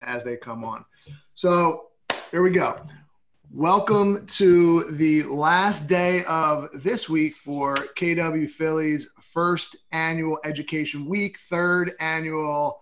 as they come on. So here we go. Welcome to the last day of this week for KW Philly's first annual Education Week, third annual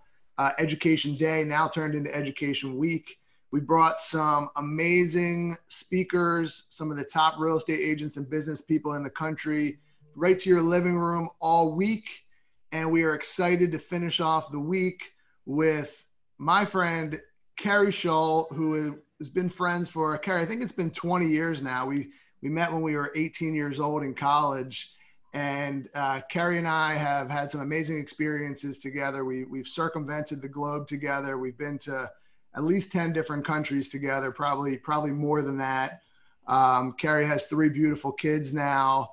Education Day, now turned into Education Week. We brought some amazing speakers, some of the top real estate agents and business people in the country, right to your living room all week. And we are excited to finish off the week with my friend, Keri Shull, who has been friends for, Keri, I think it's been 20 years now. We met when we were 18 years old in college. And Keri and I have had some amazing experiences together. We've circumvented the globe together. We've been to at least 10 different countries together, probably more than that. Keri has 3 beautiful kids now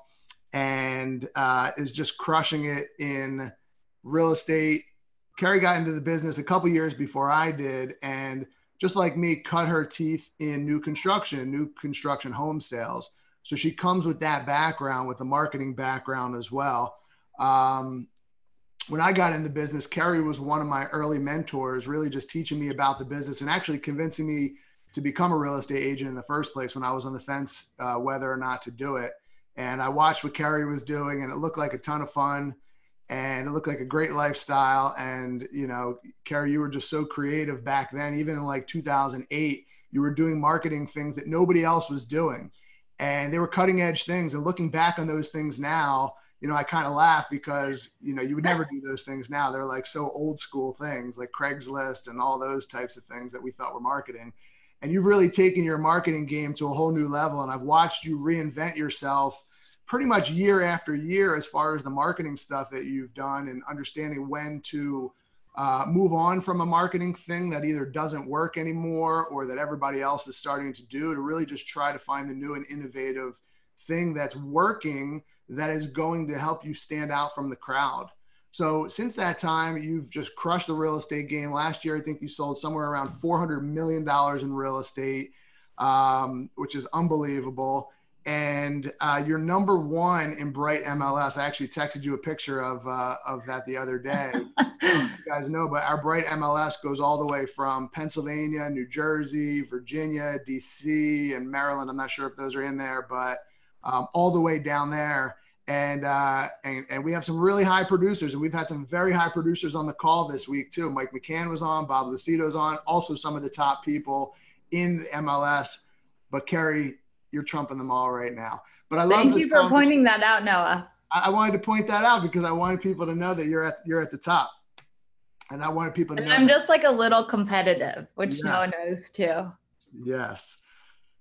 and is just crushing it in real estate. Keri got into the business a couple years before I did, and just like me, cut her teeth in new construction home sales. So she comes with that background, with the marketing background as well. When I got in the business, Keri was one of my early mentors, really just teaching me about the business and actually convincing me to become a real estate agent in the first place when I was on the fence whether or not to do it. And I watched what Keri was doing, and it looked like a ton of fun, and it looked like a great lifestyle. And, you know, Keri, you were just so creative back then. Even in like 2008, you were doing marketing things that nobody else was doing, and they were cutting edge things. And looking back on those things now, you know, I kind of laugh because, you know, you would never do those things now. They're like so old school things like Craigslist and all those types of things that we thought were marketing. And you've really taken your marketing game to a whole new level. And I've watched you reinvent yourself pretty much year after year as far as the marketing stuff that you've done, and understanding when to move on from a marketing thing that either doesn't work anymore or that everybody else is starting to do, to really just try to find the new and innovative thing that's working, that is going to help you stand out from the crowd. So since that time, you've just crushed the real estate game. Last year, I think you sold somewhere around $400 million in real estate, which is unbelievable. And you're number 1 in Bright MLS. I actually texted you a picture of that the other day. You guys know, but our Bright MLS goes all the way from Pennsylvania, New Jersey, Virginia, DC, and Maryland. I'm not sure if those are in there, but all the way down there. And we have some really high producers, and we've had some very high producers on the call this week too. Mike McCann was on, Bob Lucido's on, also some of the top people in the MLS. But Keri, you're trumping them all right now. But I love this. Thank you for pointing that out, Noah. I wanted to point that out because I wanted people to know that you're at the top. And I wanted people to know. I'm just like a little competitive, which Yes. Noah knows too. Yes.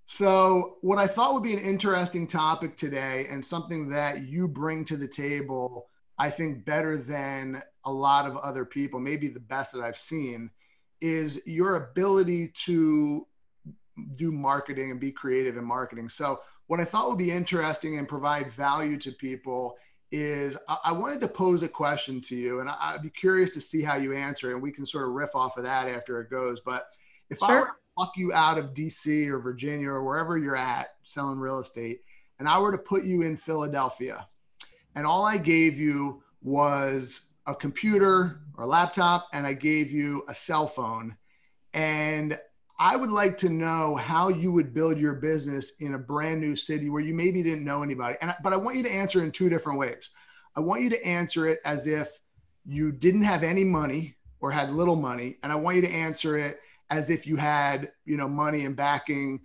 So what I thought would be an interesting topic today, and something that you bring to the table, I think better than a lot of other people, maybe the best that I've seen, is your ability to do marketing and be creative in marketing. So what I thought would be interesting and provide value to people is I wanted to pose a question to you, and I'd be curious to see how you answer it, and we can sort of riff off of that after it goes. But if Sure. I were to pluck you out of DC or Virginia or wherever you're at selling real estate, and I were to put you in Philadelphia, and all I gave you was a computer or a laptop, and I gave you a cell phone, and I would like to know how you would build your business in a brand new city where you maybe didn't know anybody. But I want you to answer in 2 different ways. I want you to answer it as if you didn't have any money or had little money. And I want you to answer it as if you had, you know, money and backing,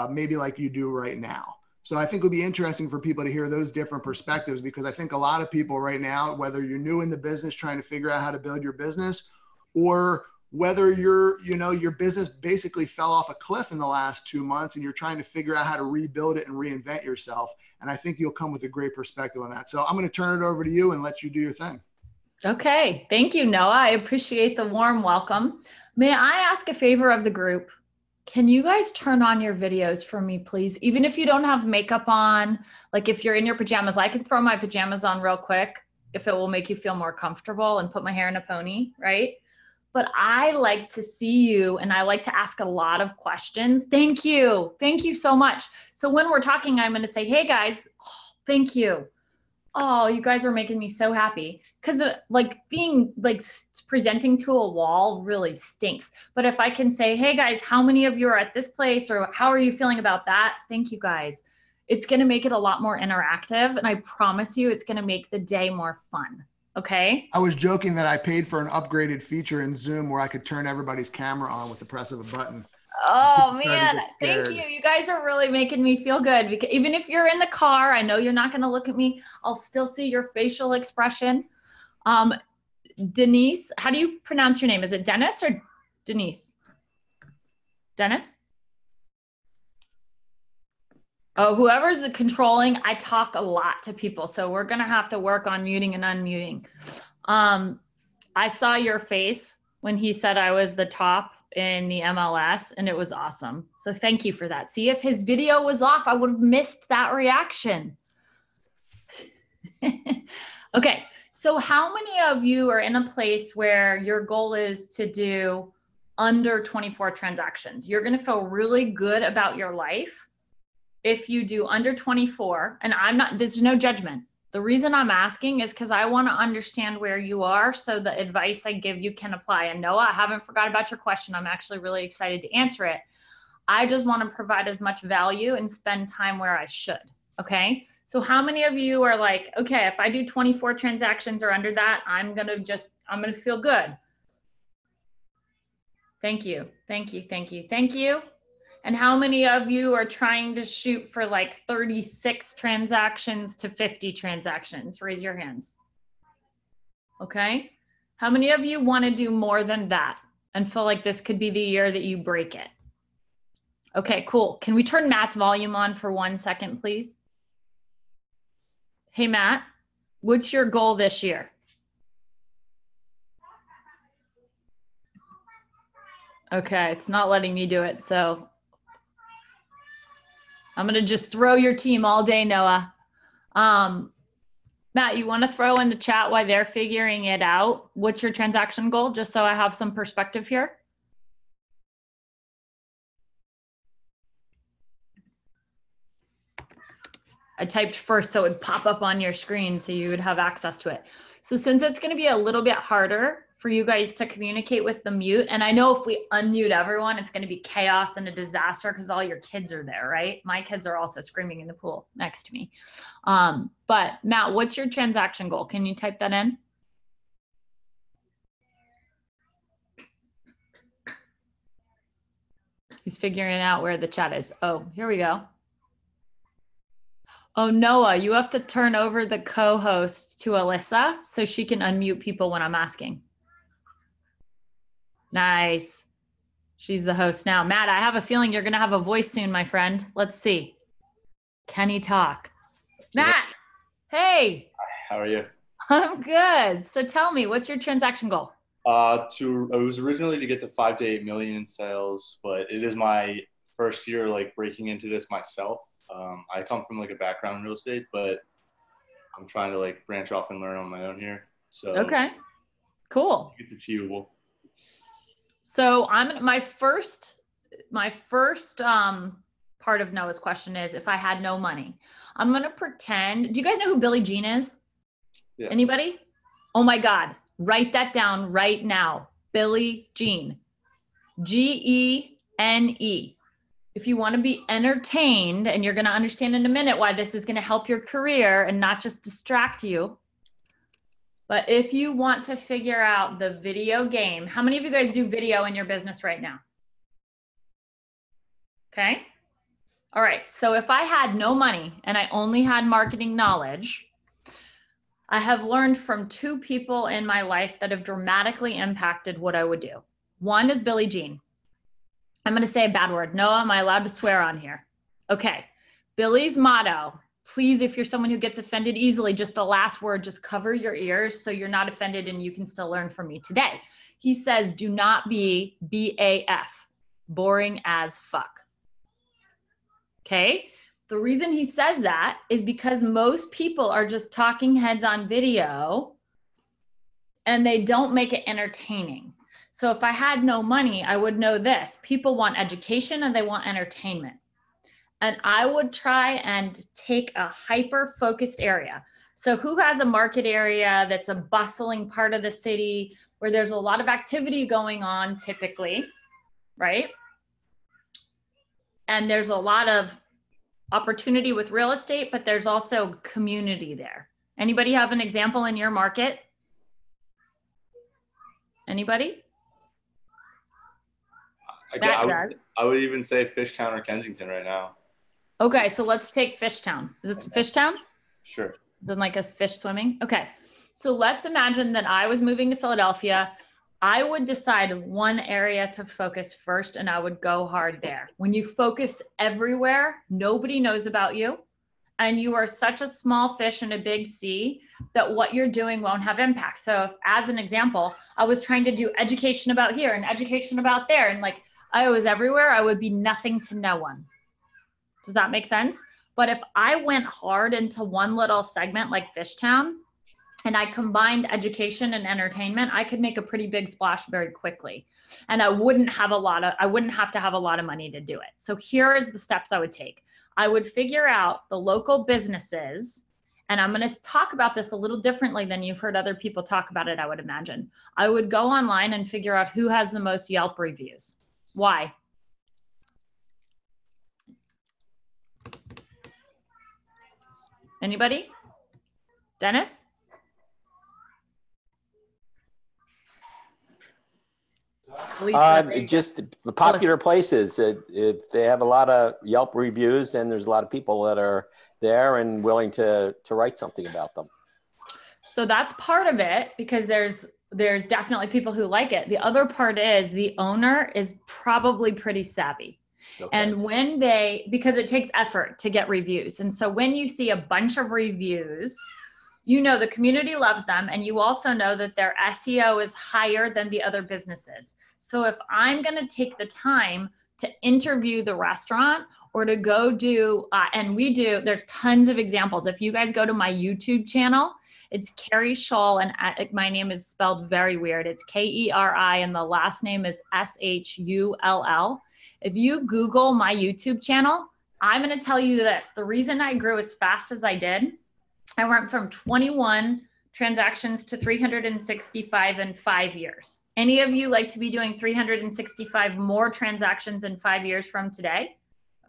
maybe like you do right now. So I think it would be interesting for people to hear those different perspectives, because I think a lot of people right now, whether you're new in the business trying to figure out how to build your business, or whether your business basically fell off a cliff in the last 2 months and you're trying to figure out how to rebuild it and reinvent yourself. And I think you'll come with a great perspective on that. So I'm going to turn it over to you and let you do your thing. Okay. Thank you, Noah. I appreciate the warm welcome. May I ask a favor of the group? Can you guys turn on your videos for me, please? Even if you don't have makeup on, like if you're in your pajamas, I can throw my pajamas on real quick if it will make you feel more comfortable, and put my hair in a pony, right? But I like to see you, and I like to ask a lot of questions. Thank you. Thank you so much. So when we're talking, I'm going to say, hey guys, thank you. Oh, you guys are making me so happy because like being like presenting to a wall really stinks. But if I can say, hey guys, how many of you are at this place, or how are you feeling about that? Thank you guys. It's going to make it a lot more interactive. And I promise you, it's going to make the day more fun. Okay. I was joking that I paid for an upgraded feature in Zoom where I could turn everybody's camera on with the press of a button. Oh man, thank you. You guys are really making me feel good because even if you're in the car, I know you're not going to look at me. I'll still see your facial expression. Denise, how do you pronounce your name? Is it Dennis or Denise? Dennis? Oh, whoever's controlling, I talk a lot to people. So we're going to have to work on muting and unmuting. I saw your face when he said I was the top in the MLS, and it was awesome. So thank you for that. See, if his video was off, I would have missed that reaction. Okay, so how many of you are in a place where your goal is to do under 24 transactions? You're going to feel really good about your life if you do under 24, and there's no judgment. The reason I'm asking is because I want to understand where you are so the advice I give you can apply. And Noah, I haven't forgot about your question. I'm actually really excited to answer it. I just want to provide as much value and spend time where I should. Okay. So how many of you are like, okay, if I do 24 transactions or under that, I'm going to feel good. Thank you. Thank you. Thank you. Thank you. And how many of you are trying to shoot for like 36 transactions to 50 transactions? Raise your hands. Okay. How many of you want to do more than that and feel like this could be the year that you break it? Okay, cool. Can we turn Matt's volume on for 1 second, please? Hey, Matt, what's your goal this year? Okay, it's not letting me do it, so I'm going to just throw your team all day, Noah. Matt, you want to throw in the chat while they're figuring it out? What's your transaction goal? Just so I have some perspective here. I typed first so it would pop up on your screen so you would have access to it. So since it's going to be a little bit harder for you guys to communicate with the mute, and I know if we unmute everyone, it's going to be chaos and a disaster because all your kids are there, right? My kids are also screaming in the pool next to me. But Matt, what's your transaction goal? Can you type that in? He's figuring out where the chat is. Oh, here we go. Oh, Noah, you have to turn over the co-host to Alyssa so she can unmute people when I'm asking. Nice. She's the host now. Matt, I have a feeling you're going to have a voice soon, my friend. Let's see. Can he talk? Matt, hey. How are you? I'm good. So tell me, what's your transaction goal? It was originally to get to 5 to 8 million in sales, but it is my first year like breaking into this myself. I come from like a background in real estate, but I'm trying to like branch off and learn on my own here. So okay, cool. It's achievable. So my first part of Noah's question is if I had no money, I'm going to pretend. Do you guys know who Billie Jean is? Yeah. Anybody? Oh my God. Write that down right now. Billie Jean. G-E-N-E. If you want to be entertained, and you're going to understand in a minute why this is going to help your career and not just distract you. But if you want to figure out the video game, how many of you guys do video in your business right now? Okay. All right. So if I had no money and I only had marketing knowledge, I have learned from 2 people in my life that have dramatically impacted what I would do. One is Billie Jean. I'm going to say a bad word. Noah, am I allowed to swear on here? Okay. Billie's motto, please, if you're someone who gets offended easily, just the last word, just cover your ears so you're not offended and you can still learn from me today. He says, do not be BAF, boring as fuck. Okay. The reason he says that is because most people are just talking heads on video and they don't make it entertaining. So if I had no money, I would know this. People want education and they want entertainment. And I would try and take a hyper-focused area. So who has a market area that's a bustling part of the city where there's a lot of activity going on typically, right? And there's a lot of opportunity with real estate, but there's also community there. Anybody have an example in your market? Anybody? I would even say Fishtown or Kensington right now. Okay, so let's take Fishtown. Is it Fishtown? Sure. Is it like a fish swimming? Okay, so let's imagine that I was moving to Philadelphia. I would decide one area to focus first and I would go hard there. When you focus everywhere, nobody knows about you. And you are such a small fish in a big sea that what you're doing won't have impact. So if, as an example, I was trying to do education about here and education about there, and like I was everywhere, I would be nothing to no one. Does that make sense? But if I went hard into one little segment like Fishtown and I combined education and entertainment, I could make a pretty big splash very quickly. And I wouldn't have to have a lot of money to do it. So here is the steps I would take. I would figure out the local businesses, and I'm going to talk about this a little differently than you've heard other people talk about it, I would imagine. I would go online and figure out who has the most Yelp reviews. Why? Anybody? Dennis? Just the popular places. If they have a lot of Yelp reviews, then there's a lot of people that are there and willing to write something about them. So that's part of it, because there's definitely people who like it. The other part is the owner is probably pretty savvy. Okay. And because it takes effort to get reviews. And so when you see a bunch of reviews, you know the community loves them, and you also know that their SEO is higher than the other businesses. So if I'm going to take the time to interview the restaurant or to go do, there's tons of examples. If you guys go to my YouTube channel, it's Keri Shull, and my name is spelled very weird. It's Keri, and the last name is Shull. If you Google my YouTube channel, I'm going to tell you this. The reason I grew as fast as I did, I went from 21 transactions to 365 in 5 years. Any of you like to be doing 365 more transactions in 5 years from today?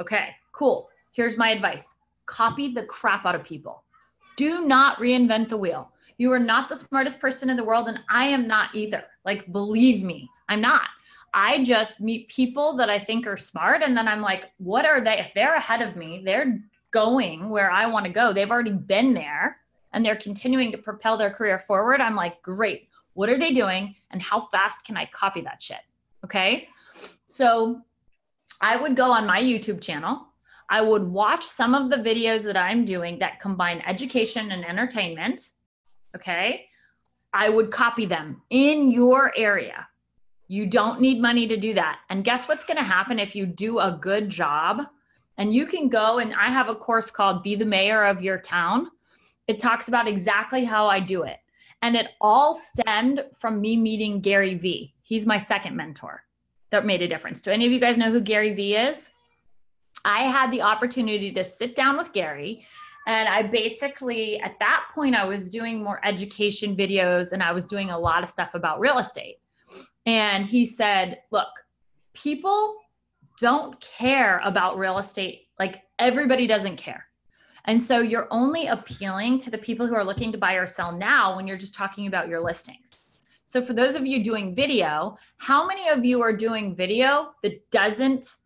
Okay, cool. Here's my advice. Copy the crap out of people. Do not reinvent the wheel. You are not the smartest person in the world, and I am not either. Like, believe me, I'm not. I just meet people that I think are smart, and then I'm like, what are they? If they're ahead of me, they're going where I want to go. They've already been there and they're continuing to propel their career forward. I'm like, great. What are they doing? And how fast can I copy that shit? Okay. So I would go on my YouTube channel. I would watch some of the videos that I'm doing that combine education and entertainment. Okay. I would copy them in your area. You don't need money to do that. And guess what's going to happen if you do a good job? And you can go, and I have a course called Be the Mayor of Your Town. It talks about exactly how I do it. And it all stemmed from me meeting Gary Vee. He's my second mentor that made a difference. Do any of you guys know who Gary Vee is? I had the opportunity to sit down with Gary, and I basically, at that point, I was doing more education videos and I was doing a lot of stuff about real estate. And he said, look, people don't care about real estate. Like, everybody doesn't care. And so you're only appealing to the people who are looking to buy or sell now when you're just talking about your listings. So for those of you doing video, how many of you are doing video that doesn't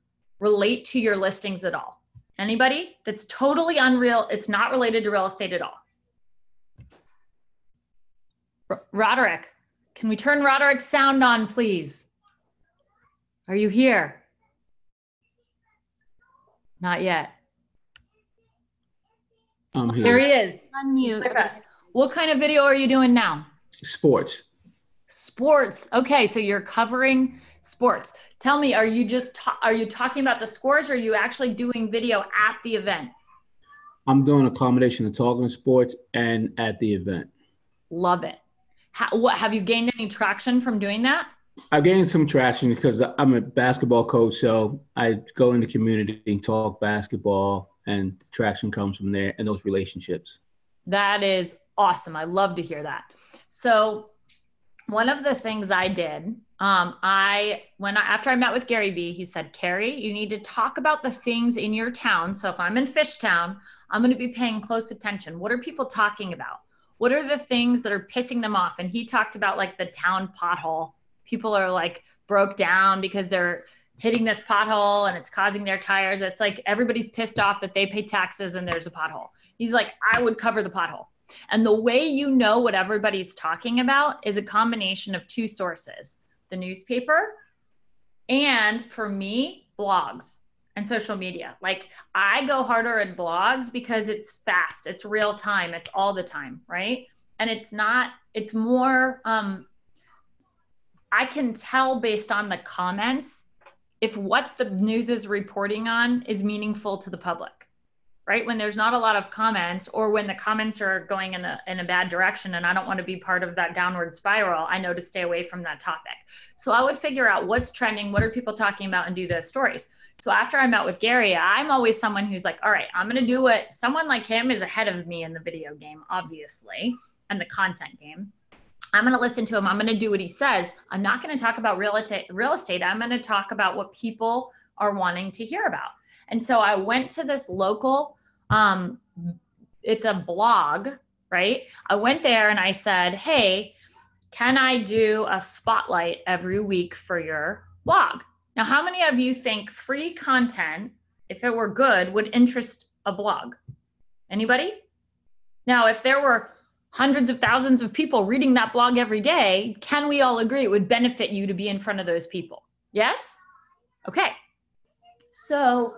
relate to your listings at all? Anybody? That's totally unreal. It's not related to real estate at all. Roderick, can we turn Roderick's sound on, please? Are you here? Not yet. I'm here. There he is. Unmute. What kind of video are you doing now? Sports. Sports. Okay, so you're covering sports. Tell me, are you talking about the scores, or are you actually doing video at the event? I'm doing a combination of talking sports and at the event. Love it. What have you gained any traction from doing that? I gained some traction because I'm a basketball coach, so I go in the community and talk basketball, and traction comes from there and those relationships. That is awesome. I love to hear that. So one of the things I did, after I met with Gary B, he said, Keri, you need to talk about the things in your town. So if I'm in Fishtown, I'm going to be paying close attention. What are people talking about? What are the things that are pissing them off? And he talked about like the town pothole. People are like broke down because they're hitting this pothole and it's causing their tires. It's like everybody's pissed off that they pay taxes and there's a pothole. He's like, I would cover the pothole. And the way you know what everybody's talking about is a combination of two sources, the newspaper and, for me, blogs and social media. Like, I go harder at blogs because it's fast, it's real time, it's all the time, right? And it's more, I can tell based on the comments if what the news is reporting on is meaningful to the public. Right? When there's not a lot of comments, or when the comments are going in a bad direction and I don't want to be part of that downward spiral, I know to stay away from that topic. So I would figure out what's trending, what are people talking about, and do those stories. So after I met with Gary, I'm always someone who's like, all right, I'm going to do what someone like him is ahead of me in the video game, obviously, and the content game. I'm going to listen to him. I'm going to do what he says. I'm not going to talk about real estate. I'm going to talk about what people are wanting to hear about. And so I went to this local, it's a blog, right? I went there and I said, hey, can I do a spotlight every week for your blog? Now, how many of you think free content, if it were good, would interest a blog? Anybody? Now, if there were hundreds of thousands of people reading that blog every day, can we all agree it would benefit you to be in front of those people? Yes? Okay. So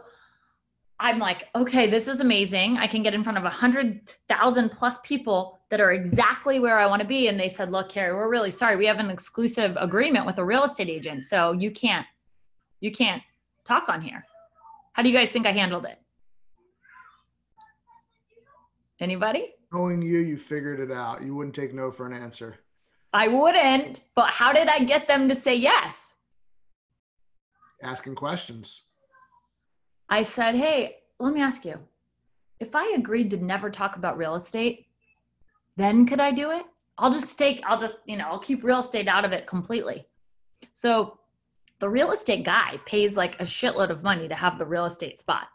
I'm like, okay, this is amazing. I can get in front of 100,000 plus people that are exactly where I want to be. And they said, look, Keri, we're really sorry. We have an exclusive agreement with a real estate agent. So you can't talk on here. How do you guys think I handled it? Anybody? Knowing you, you figured it out. You wouldn't take no for an answer. I wouldn't, but how did I get them to say yes? Asking questions. I said, hey, let me ask you, if I agreed to never talk about real estate, then could I do it? I'll keep real estate out of it completely. So the real estate guy pays like a shitload of money to have the real estate spot.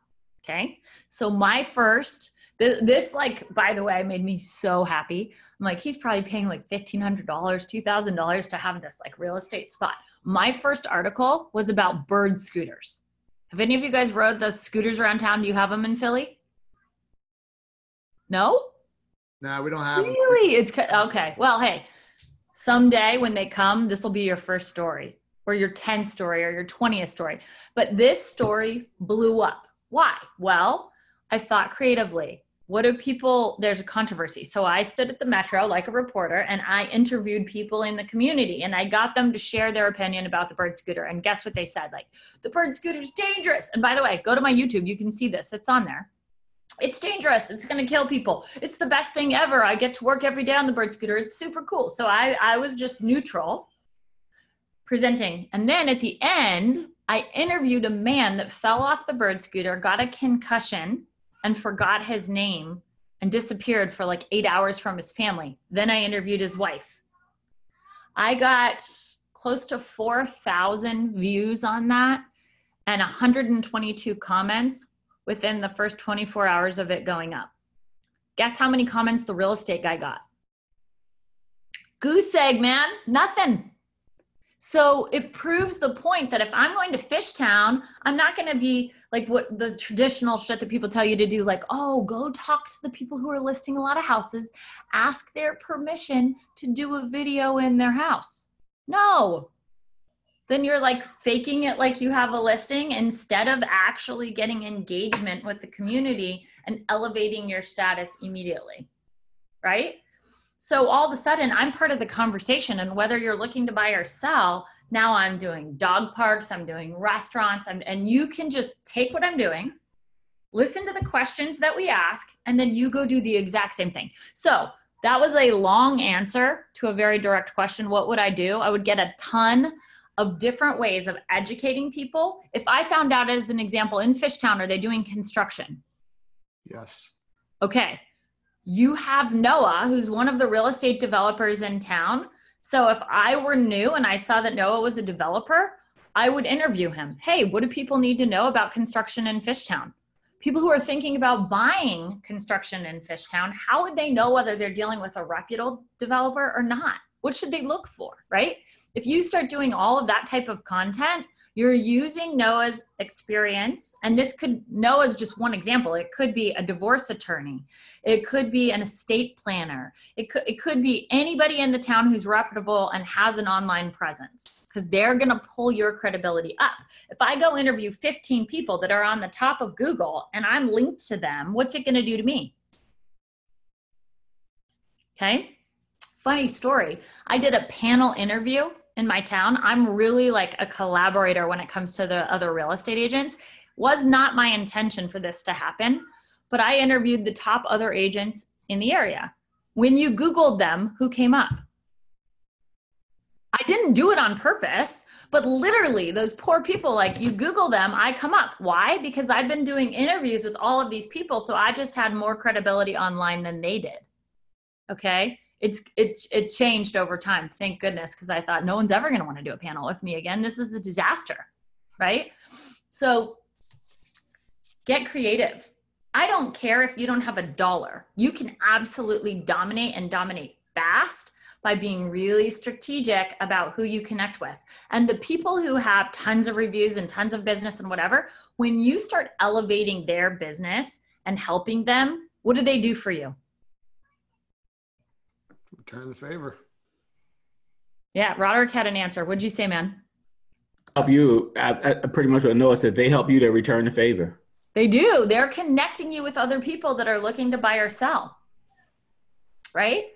Okay. So my first, this like, by the way, made me so happy. I'm like, he's probably paying like $1,500, $2,000 to have this like real estate spot. My first article was about bird scooters. Have any of you guys rode the scooters around town? Do you have them in Philly? No? No, we don't have them. Really? It's okay. Well, hey, someday when they come, this will be your first story or your 10th story or your 20th story. But this story blew up. Why? Well, I thought creatively. There's a controversy. So I stood at the Metro like a reporter and I interviewed people in the community and I got them to share their opinion about the bird scooter. And guess what they said? Like, the bird scooter is dangerous. And by the way, go to my YouTube. You can see this. It's on there. It's dangerous. It's going to kill people. It's the best thing ever. I get to work every day on the bird scooter. It's super cool. So I was just neutral presenting. And then at the end, I interviewed a man that fell off the bird scooter, got a concussion, and forgot his name and disappeared for like 8 hours from his family. Then I interviewed his wife. I got close to 4,000 views on that and 122 comments within the first 24 hours of it going up. Guess how many comments the real estate guy got? Goose egg, man, nothing. So it proves the point that if I'm going to Fishtown, I'm not going to be like what the traditional shit that people tell you to do, like, oh, go talk to the people who are listing a lot of houses, ask their permission to do a video in their house. No. Then you're like faking it like you have a listing instead of actually getting engagement with the community and elevating your status immediately, right? So all of a sudden, I'm part of the conversation, and whether you're looking to buy or sell, now I'm doing dog parks, I'm doing restaurants, and you can just take what I'm doing, listen to the questions that we ask, and then you go do the exact same thing. So that was a long answer to a very direct question. What would I do? I would get a ton of different ways of educating people. If I found out, as an example, in Fishtown, are they doing construction? Yes. Okay. You have Noah, who's one of the real estate developers in town. So if I were new and I saw that Noah was a developer, I would interview him. Hey, what do people need to know about construction in Fishtown? People who are thinking about buying construction in Fishtown, how would they know whether they're dealing with a reputable developer or not? What should they look for, right? If you start doing all of that type of content, you're using Noah's experience, and Noah's just one example. It could be a divorce attorney. It could be an estate planner. It could be anybody in the town who's reputable and has an online presence, because they're gonna pull your credibility up. If I go interview 15 people that are on the top of Google and I'm linked to them, what's it gonna do to me? Okay, funny story. I did a panel interview in my town. I'm really like a collaborator when it comes to the other real estate agents. Was not my intention for this to happen, but I interviewed the top other agents in the area. When you Googled them, who came up? I didn't do it on purpose, but literally those poor people, like you Google them, I come up. Why? Because I've been doing interviews with all of these people, so I just had more credibility online than they did. Okay? It changed over time, thank goodness, because I thought no one's ever going to want to do a panel with me again. This is a disaster, right? So get creative. I don't care if you don't have $1. You can absolutely dominate and dominate fast by being really strategic about who you connect with. And the people who have tons of reviews and tons of business and whatever, when you start elevating their business and helping them, what do they do for you? Return the favor. Yeah, Roderick had an answer. What'd you say, man? Help you. I pretty much what Noah said. They help you to return the favor. They do. They're connecting you with other people that are looking to buy or sell. Right?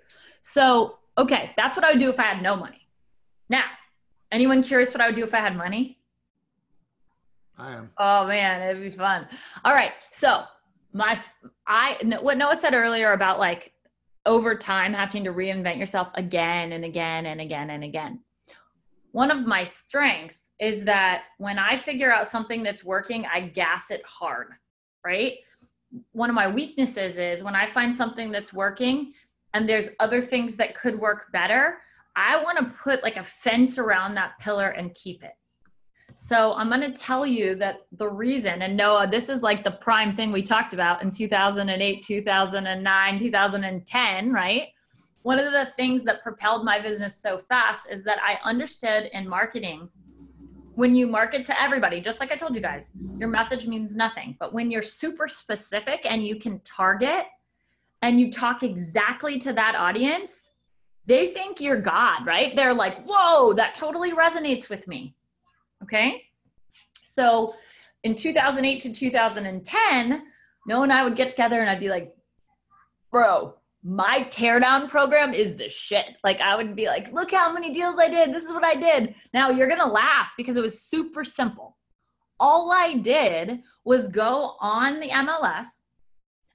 So, okay, that's what I would do if I had no money. Now, anyone curious what I would do if I had money? I am. Oh man, it'd be fun. All right. So what Noah said earlier about like over time having to reinvent yourself again and again and again and again. One of my strengths is that when I figure out something that's working, I gas it hard, right? One of my weaknesses is when I find something that's working and there's other things that could work better, I want to put like a fence around that pillar and keep it. So I'm going to tell you that the reason, and Noah, this is like the prime thing we talked about in 2008, 2009, 2010, right? One of the things that propelled my business so fast is that I understood in marketing, when you market to everybody, just like I told you guys, your message means nothing. But when you're super specific and you can target and you talk exactly to that audience, they think you're God, right? They're like, whoa, that totally resonates with me. Okay. So in 2008 to 2010, Noah and I would get together and I'd be like, bro, my teardown program is the shit. Like I would be like, look how many deals I did. This is what I did. Now you're going to laugh because it was super simple. All I did was go on the MLS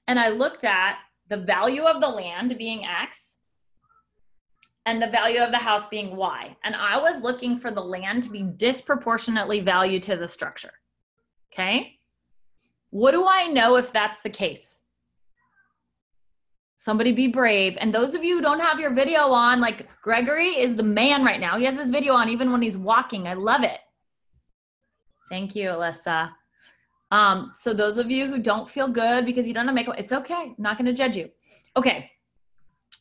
and I looked at the value of the land being X and the value of the house being Y. And I was looking for the land to be disproportionately valued to the structure. Okay. What do I know if that's the case? Somebody be brave. And those of you who don't have your video on, like Gregory is the man right now. He has his video on even when he's walking. I love it. Thank you, Alyssa. So those of you who don't feel good because you don't have makeup, it's okay. I'm not going to judge you. Okay.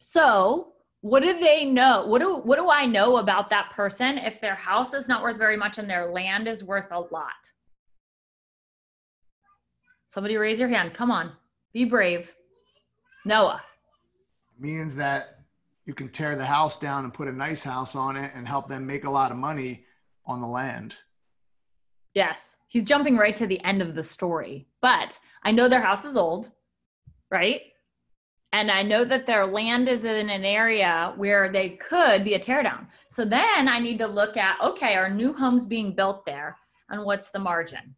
So what do they know? What do I know about that person if their house is not worth very much and their land is worth a lot? Somebody raise your hand. Come on. Be brave. Noah. Means that you can tear the house down and put a nice house on it and help them make a lot of money on the land. Yes. He's jumping right to the end of the story, but I know their house is old, right? And I know that their land is in an area where they could be a teardown. So then I need to look at, okay, are new homes being built there and what's the margin?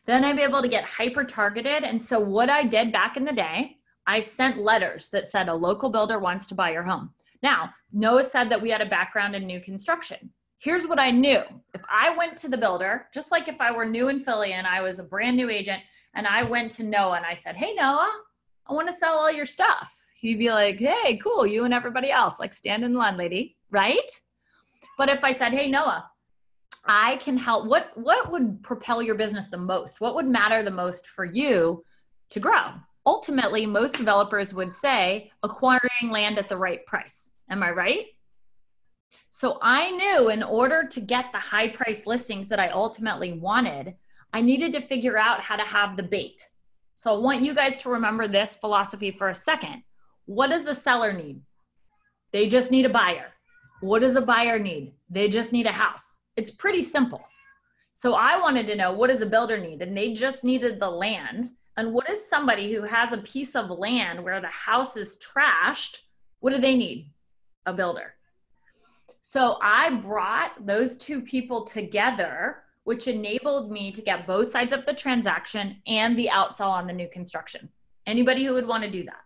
Then I'd be able to get hyper targeted. And so what I did back in the day, I sent letters that said a local builder wants to buy your home. Now, Noah said that we had a background in new construction. Here's what I knew. If I went to the builder, just like if I were new in Philly and I was a brand new agent and I went to Noah and I said, hey, Noah, I want to sell all your stuff. He'd be like, hey, cool, you and everybody else, like stand in line, lady, right? But if I said, hey, Noah, I can help, what would propel your business the most? What would matter the most for you to grow? Ultimately, most developers would say acquiring land at the right price. Am I right? So I knew in order to get the high price listings that I ultimately wanted, I needed to figure out how to have the bait. So I want you guys to remember this philosophy for a second. What does a seller need? They just need a buyer. What does a buyer need? They just need a house. It's pretty simple. So I wanted to know, what does a builder need? And they just needed the land. And what is somebody who has a piece of land where the house is trashed? What do they need? A builder. So I brought those two people together, which enabled me to get both sides of the transaction and the outsell on the new construction. Anybody who would want to do that,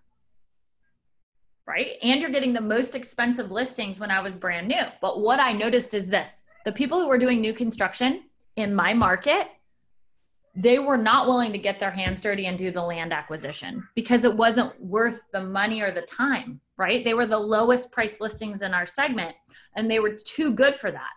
right? And you're getting the most expensive listings when I was brand new. But what I noticed is this, the people who were doing new construction in my market, they were not willing to get their hands dirty and do the land acquisition because it wasn't worth the money or the time, right? They were the lowest price listings in our segment and they were too good for that.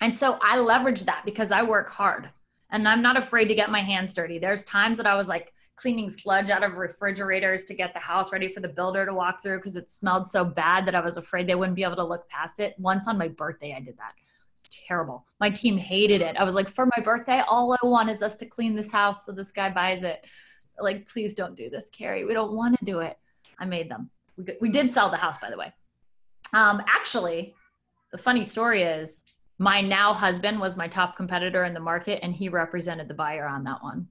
And so I leveraged that because I work hard and I'm not afraid to get my hands dirty. There's times that I was like cleaning sludge out of refrigerators to get the house ready for the builder to walk through because it smelled so bad that I was afraid they wouldn't be able to look past it. Once on my birthday, I did that. It's terrible. My team hated it. I was like, for my birthday, all I want is us to clean this house so this guy buys it. Like, please don't do this, Keri. We don't want to do it. I made them. We did sell the house, by the way. Actually, the funny story is my now husband was my top competitor in the market and he represented the buyer on that one.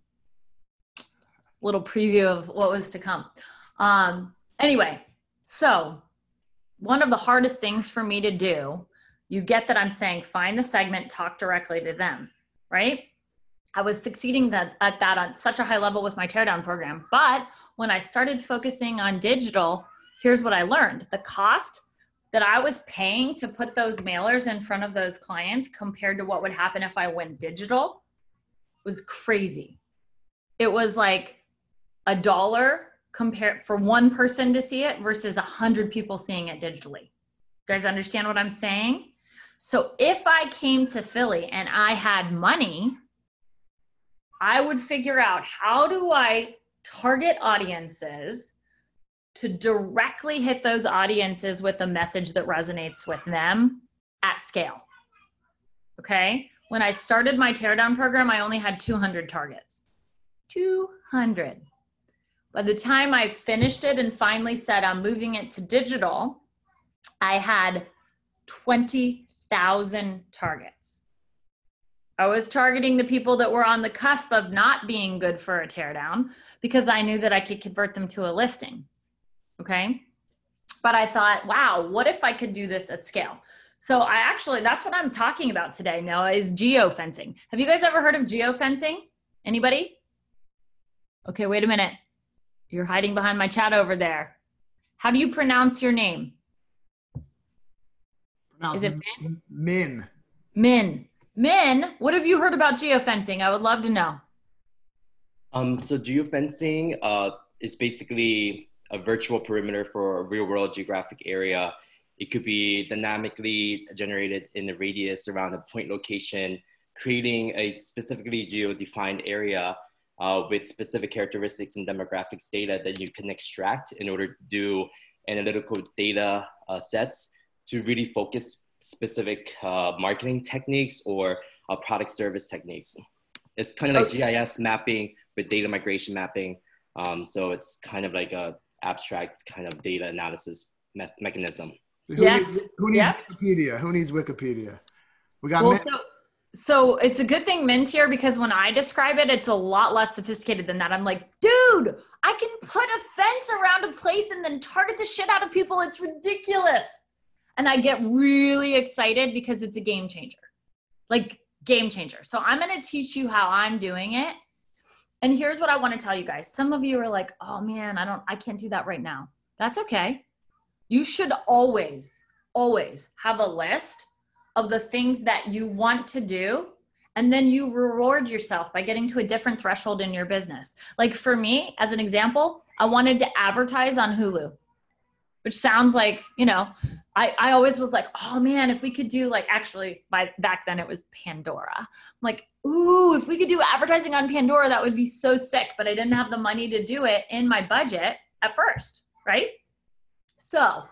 Little preview of what was to come. Anyway, so one of the hardest things for me to do, you get that I'm saying, find the segment, talk directly to them, right? I was succeeding at that on such a high level with my teardown program. But when I started focusing on digital, here's what I learned. The cost that I was paying to put those mailers in front of those clients compared to what would happen if I went digital was crazy. It was like $1 compared for one person to see it versus 100 people seeing it digitally. You guys understand what I'm saying? So if I came to Philly and I had money, I would figure out how do I target audiences to directly hit those audiences with a message that resonates with them at scale. Okay? When I started my teardown program, I only had 200 targets. 200. By the time I finished it and finally said I'm moving it to digital, I had 20,000 targets. I was targeting the people that were on the cusp of not being good for a teardown because I knew that I could convert them to a listing. Okay. But I thought, wow, what if I could do this at scale? So that's what I'm talking about today, Noah, is geofencing. Have you guys ever heard of geofencing? Anybody? Okay, wait a minute. You're hiding behind my chat over there. How do you pronounce your name? Is it Min? Min. Min. Min, what have you heard about geofencing? I would love to know. So geofencing is basically a virtual perimeter for a real-world geographic area. It could be dynamically generated in a radius around a point location, creating a specifically geo-defined area with specific characteristics and demographics data that you can extract in order to do analytical data sets to really focus specific marketing techniques or product service techniques. It's kind of like GIS mapping with data migration mapping. So it's kind of like a abstract kind of data analysis mechanism. Who needs Wikipedia? Who needs Wikipedia? We got So it's a good thing Min's here because when I describe it, it's a lot less sophisticated than that. I'm like, dude, I can put a fence around a place and then target the shit out of people. It's ridiculous. And I get really excited because it's a game changer, like game changer. So I'm going to teach you how I'm doing it. And here's what I want to tell you guys. Some of you are like, oh man, I can't do that right now. That's okay. You should always, always have a list of the things that you want to do. And then you reward yourself by getting to a different threshold in your business. Like for me, as an example, I wanted to advertise on Hulu. which sounds like, you know, I always was like, oh man, if we could do like, actually back then it was Pandora. I'm like, ooh, if we could do advertising on Pandora, that would be so sick, but I didn't have the money to do it in my budget at first, right? So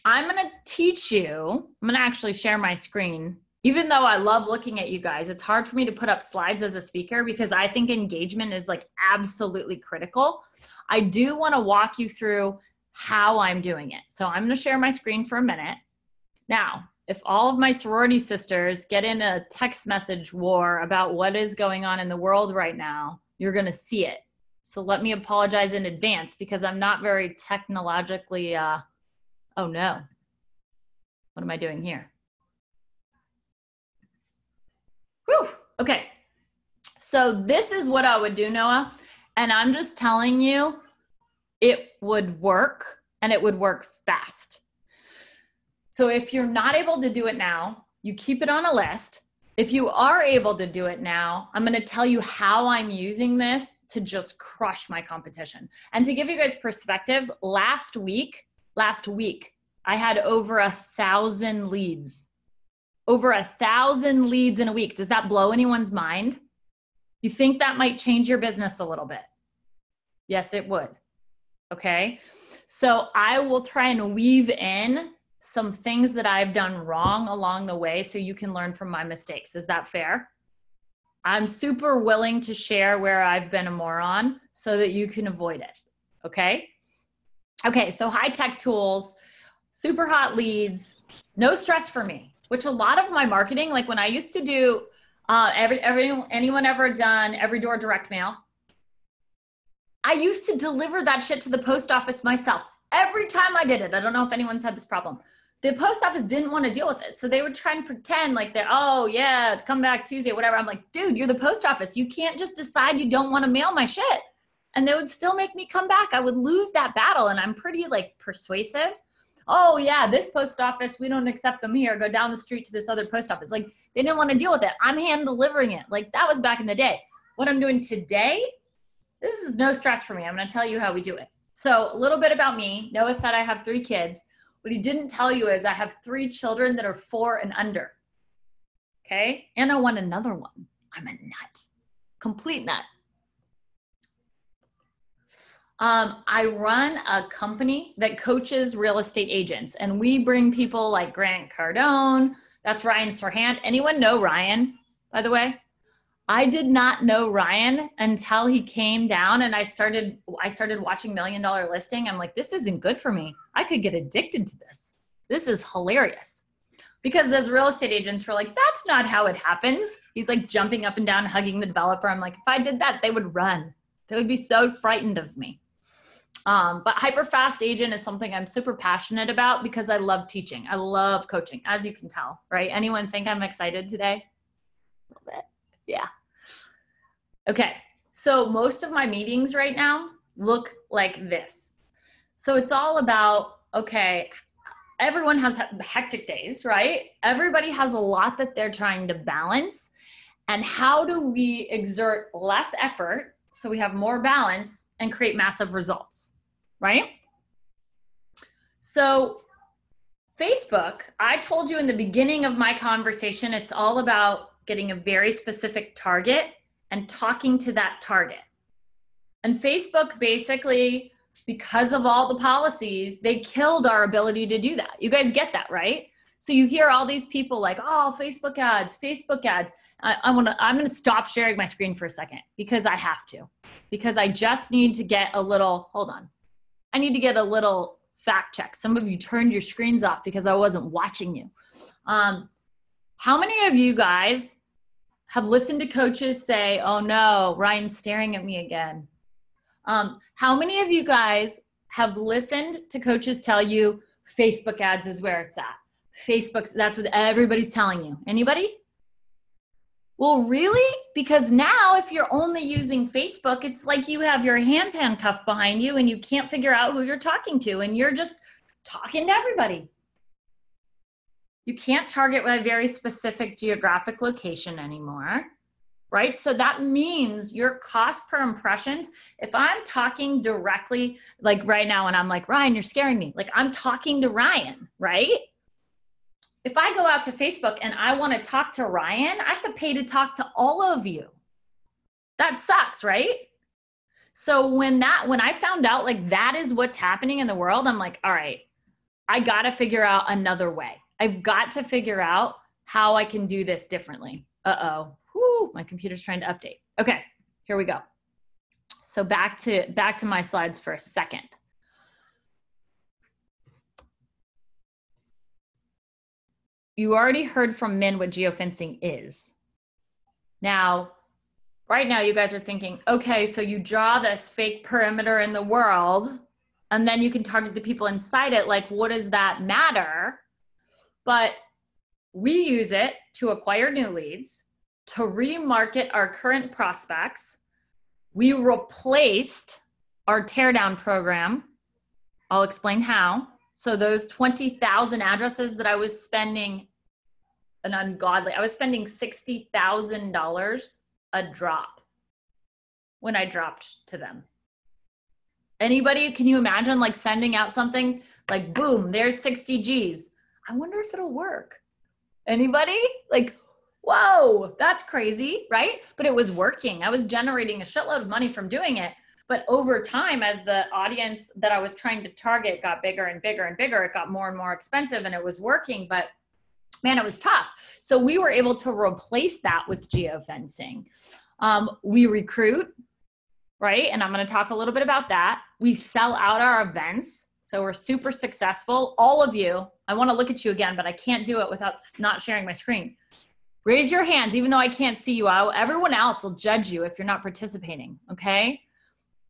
I'm going to teach you, I'm going to actually share my screen. Even though I love looking at you guys, it's hard for me to put up slides as a speaker because I think engagement is like absolutely critical. I do want to walk you through how I'm doing it. So I'm going to share my screen for a minute. Now, if all of my sorority sisters get in a text message war about what is going on in the world right now, you're going to see it. So let me apologize in advance because I'm not very technologically, oh no, what am I doing here? Whew. Okay, so this is what I would do, Noah, and I'm just telling you, it would work and it would work fast. So if you're not able to do it now, you keep it on a list. If you are able to do it now, I'm going to tell you how I'm using this to just crush my competition. And to give you guys perspective, last week, I had over 1,000 leads. Over 1,000 leads in a week. Does that blow anyone's mind? You think that might change your business a little bit? Yes, it would. Okay. So I will try and weave in some things that I've done wrong along the way so you can learn from my mistakes. Is that fair? I'm super willing to share where I've been a moron so that you can avoid it. Okay. Okay. So high tech tools, super hot leads, no stress for me, which a lot of my marketing, like when I used to do anyone ever done every door direct mail, I used to deliver that shit to the post office myself. Every time I did it, I don't know if anyone's had this problem. The post office didn't want to deal with it. So they would try and pretend like they're, oh yeah, come back Tuesday, whatever. I'm like, dude, you're the post office. You can't just decide you don't want to mail my shit. And they would still make me come back. I would lose that battle. And I'm pretty like persuasive. Oh yeah, this post office, we don't accept them here. Go down the street to this other post office. Like they didn't want to deal with it. I'm hand delivering it. Like that was back in the day. What I'm doing today, this is no stress for me. I'm going to tell you how we do it. So a little bit about me. Noah said I have 3 kids. What he didn't tell you is I have 3 children that are 4 and under. Okay. And I want another one. I'm a nut, complete nut. I run a company that coaches real estate agents, and we bring people like Grant Cardone. That's Ryan Serhant. Anyone know Ryan, by the way? I did not know Ryan until he came down and I started watching $1 Million Listing. I'm like, this isn't good for me. I could get addicted to this. This is hilarious. Because as real estate agents, we're like, that's not how it happens. He's like jumping up and down, hugging the developer. I'm like, if I did that, they would run. They would be so frightened of me. But hyper fast agent is something I'm super passionate about because I love teaching. I love coaching, as you can tell, right? Anyone think I'm excited today? A little bit. Yeah. Okay. So most of my meetings right now look like this. So it's all about, okay, everyone has hectic days, right? Everybody has a lot that they're trying to balance. And how do we exert less effort so we have more balance and create massive results, right? So Facebook, I told you in the beginning of my conversation, it's all about getting a very specific target and talking to that target. And Facebook basically, because of all the policies, they killed our ability to do that. You guys get that, right? So you hear all these people like, oh, Facebook ads, Facebook ads. I'm gonna stop sharing my screen for a second because I have to, because I just need to get a little, hold on. I need to get a little fact check. Some of you turned your screens off because I wasn't watching you. How many of you guys have listened to coaches say, oh no, Ryan's staring at me again? How many of you guys have listened to coaches tell you Facebook ads is where it's at? Facebook, that's what everybody's telling you. Anybody? Well, really? Because now if you're only using Facebook, it's like you have your hands handcuffed behind you and you can't figure out who you're talking to and you're just talking to everybody. You can't target a very specific geographic location anymore. right? So that means your cost per impressions, if I'm talking directly, like right now, and I'm like, Ryan, you're scaring me. Like I'm talking to Ryan, right? If I go out to Facebook and I want to talk to Ryan, I have to pay to talk to all of you. That sucks, right? So when I found out like that is what's happening in the world, I'm like, all right, I got to figure out another way. I've got to figure out how I can do this differently. Uh-oh. Whoo, my computer's trying to update. Okay, here we go. So back to my slides for a second. You already heard from Min what geofencing is. Now, right now you guys are thinking, okay, so you draw this fake perimeter in the world and then you can target the people inside it. Like, what does that matter? But we use it to acquire new leads, to remarket our current prospects. We replaced our teardown program. I'll explain how. So those 20,000 addresses that I was spending I was spending $60,000 a drop when I dropped to them. Anybody, can you imagine like sending out something like, boom, there's 60 G's. I wonder if it'll work. Anybody? Like, whoa, that's crazy, right? But it was working. I was generating a shitload of money from doing it. But over time, as the audience that I was trying to target got bigger and bigger and bigger, it got more and more expensive and it was working, but man, it was tough. So we were able to replace that with geofencing. We recruit, right? And I'm going to talk a little bit about that. We sell out our events. So we're super successful. All of you, I want to look at you again, but I can't do it without not sharing my screen. Raise your hands, even though I can't see you. Everyone else will judge you if you're not participating, okay?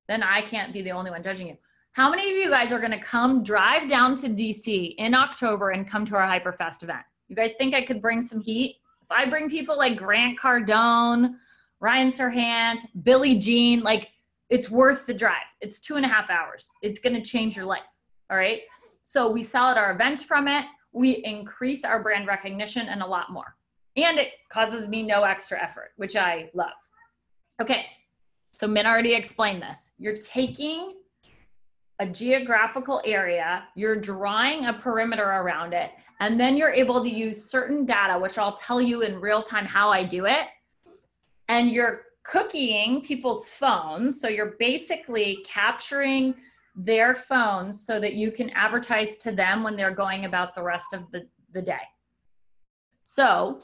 Then I can't be the only one judging you. How many of you guys are going to come drive down to DC in October and come to our Hyperfest event? You guys think I could bring some heat? If I bring people like Grant Cardone, Ryan Serhant, Billie Jean, like it's worth the drive. It's 2.5 hours. It's going to change your life. All right. So we sell at our events from it. We increase our brand recognition and a lot more. And it causes me no extra effort, which I love. Okay. So Min already explained this. You're taking a geographical area, you're drawing a perimeter around it, and then you're able to use certain data, which I'll tell you in real time how I do it. And you're cookieing people's phones. So you're basically capturing their phones so that you can advertise to them when they're going about the rest of the day. So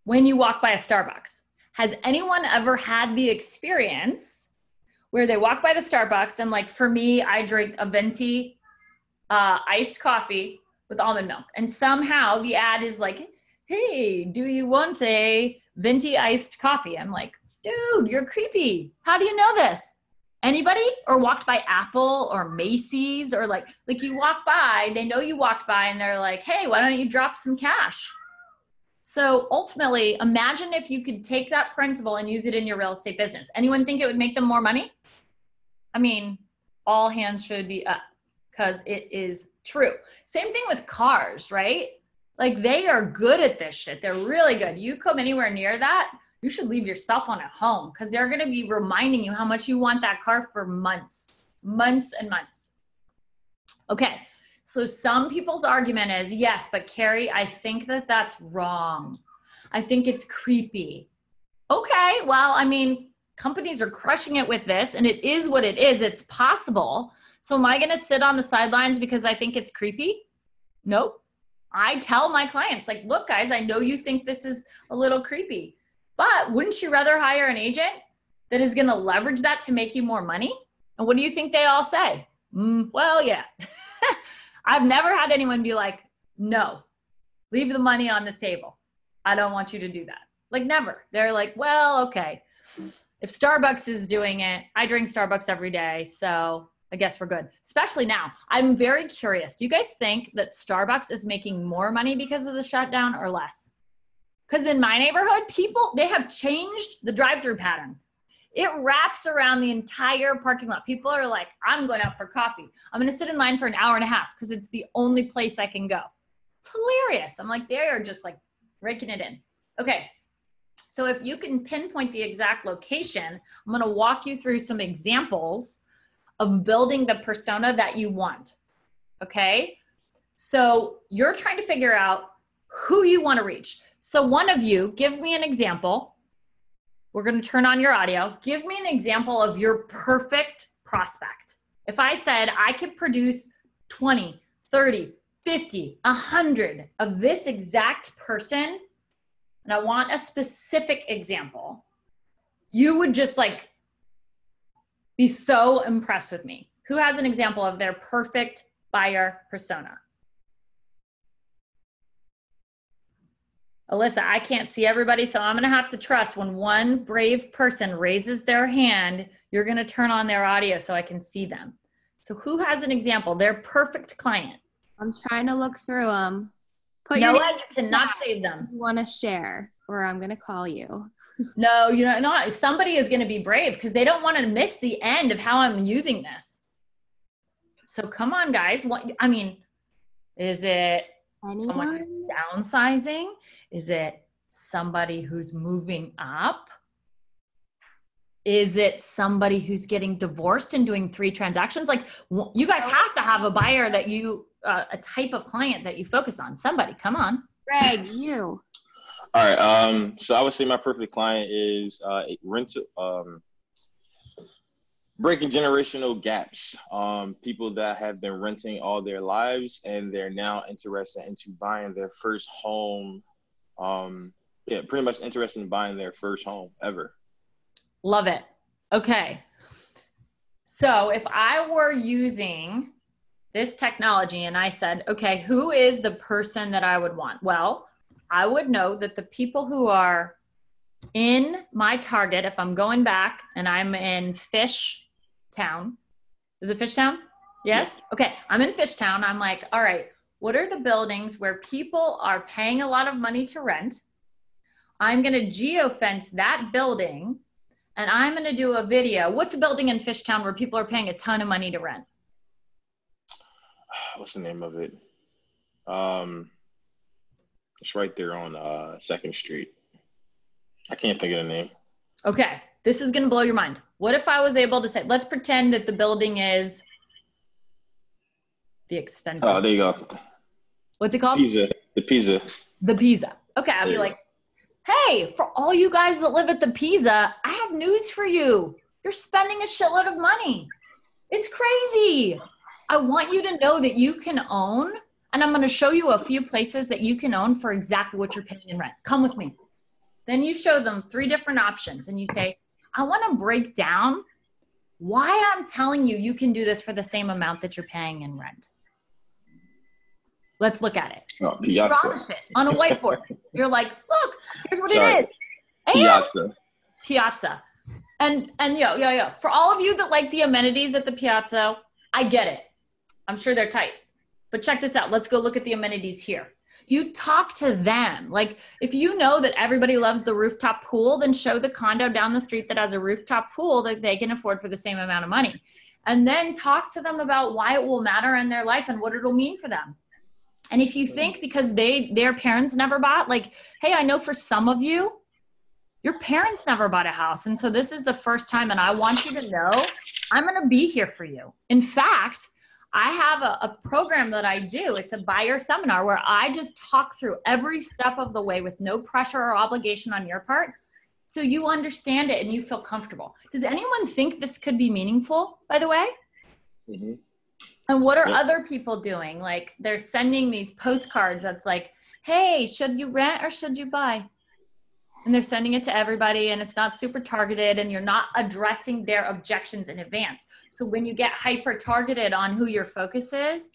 when you walk by a Starbucks, has anyone ever had the experience where they walk by the Starbucks and like for me, I drink a venti iced coffee with almond milk. And somehow the ad is like, hey, do you want a venti iced coffee? I'm like, dude, you're creepy. How do you know this? Anybody? Or walked by Apple or Macy's or like you walk by, they know you walked by and they're like, hey, why don't you drop some cash? So ultimately, imagine if you could take that principle and use it in your real estate business. Anyone think it would make them more money? I mean, all hands should be up because it is true. Same thing with cars, right? Like they are good at this shit. They're really good. You come anywhere near that, you should leave your cell phone at home because they're going to be reminding you how much you want that car for months and months. Okay. So some people's argument is, yes, but Keri, I think that that's wrong. I think it's creepy. Okay, well, I mean, companies are crushing it with this and it is what it is. It's possible. So am I going to sit on the sidelines because I think it's creepy? Nope. I tell my clients like, look, guys, I know you think this is a little creepy, but wouldn't you rather hire an agent that is going to leverage that to make you more money? And what do you think they all say? Well, yeah. I've never had anyone be like, no, leave the money on the table. I don't want you to do that. Like never. They're like, well, okay. If Starbucks is doing it, I drink Starbucks every day. So I guess we're good. Especially now. I'm very curious. Do you guys think that Starbucks is making more money because of the shutdown or less? Because in my neighborhood, people, they have changed the drive-through pattern. It wraps around the entire parking lot. People are like, I'm going out for coffee. I'm going to sit in line for an hour and a half because it's the only place I can go. It's hilarious. I'm like, they are just like breaking it in. Okay. So if you can pinpoint the exact location, I'm going to walk you through some examples of building the persona that you want. Okay. So you're trying to figure out who you want to reach. So one of you, give me an example. We're going to turn on your audio. Give me an example of your perfect prospect. If I said I could produce 20, 30, 50, 100 of this exact person, and I want a specific example, you would just like be so impressed with me. Who has an example of their perfect buyer persona? Alyssa, I can't see everybody, so I'm gonna have to trust when one brave person raises their hand, you're gonna turn on their audio so I can see them. So who has an example, their perfect client? I'm trying to look through them. No, you cannot save them. You want to share, or I'm going to call you. No, you know, not somebody is going to be brave because they don't want to miss the end of how I'm using this. So come on, guys. What, I mean, is it someone who's downsizing? Is it somebody who's moving up? Is it somebody who's getting divorced and doing 3 transactions? Like, you guys have to have a buyer that you, a type of client that you focus on. Somebody, come on. Greg, you. All right. So I would say my perfect client is breaking generational gaps. People that have been renting all their lives and they're now interested into buying their first home. Pretty much interested in buying their first home ever. Love it. Okay. So if I were using this technology and I said, okay, who is the person that I would want? Well, I would know that the people who are in my target, if I'm going back and I'm in Fishtown, is it Fishtown? Yes? Okay. I'm in Fishtown. I'm like, all right, what are the buildings where people are paying a lot of money to rent? I'm going to geofence that building. And I'm going to do a video. What's a building in Fishtown where people are paying a ton of money to rent? What's the name of it? It's right there on 2nd Street. I can't think of the name. Okay. This is going to blow your mind. What if I was able to say, let's pretend that the building is the expensive. Oh, there you go. What's it called? Pisa. The Pisa. The Pisa. Okay. I'll be like, hey, for all you guys that live at the Pisa, I have news for you. You're spending a shitload of money. It's crazy. I want you to know that you can own, and I'm going to show you a few places that you can own for exactly what you're paying in rent. Come with me. Then you show them 3 different options and you say, I want to break down why I'm telling you you can do this for the same amount that you're paying in rent. Let's look at it. Oh, Piazza. It on a whiteboard. You're like, look, here's what Sorry. it is. And Piazza. Piazza. And yo. For all of you that like the amenities at the Piazza, I get it. I'm sure they're tight. But check this out. Let's go look at the amenities here. You talk to them. Like, if you know that everybody loves the rooftop pool, then show the condo down the street that has a rooftop pool that they can afford for the same amount of money. And then talk to them about why it will matter in their life and what it'll mean for them. And if you think because their parents never bought, like, hey, I know for some of you, your parents never bought a house. And so this is the first time, and I want you to know I'm going to be here for you. In fact, I have a program that I do. It's a buyer seminar where I just talk through every step of the way with no pressure or obligation on your part. So you understand it and you feel comfortable. Does anyone think this could be meaningful, by the way? Mm-hmm. And what are other people doing? Like, they're sending these postcards that's like, hey, should you rent or should you buy? And they're sending it to everybody and it's not super targeted and you're not addressing their objections in advance. So when you get hyper targeted on who your focus is,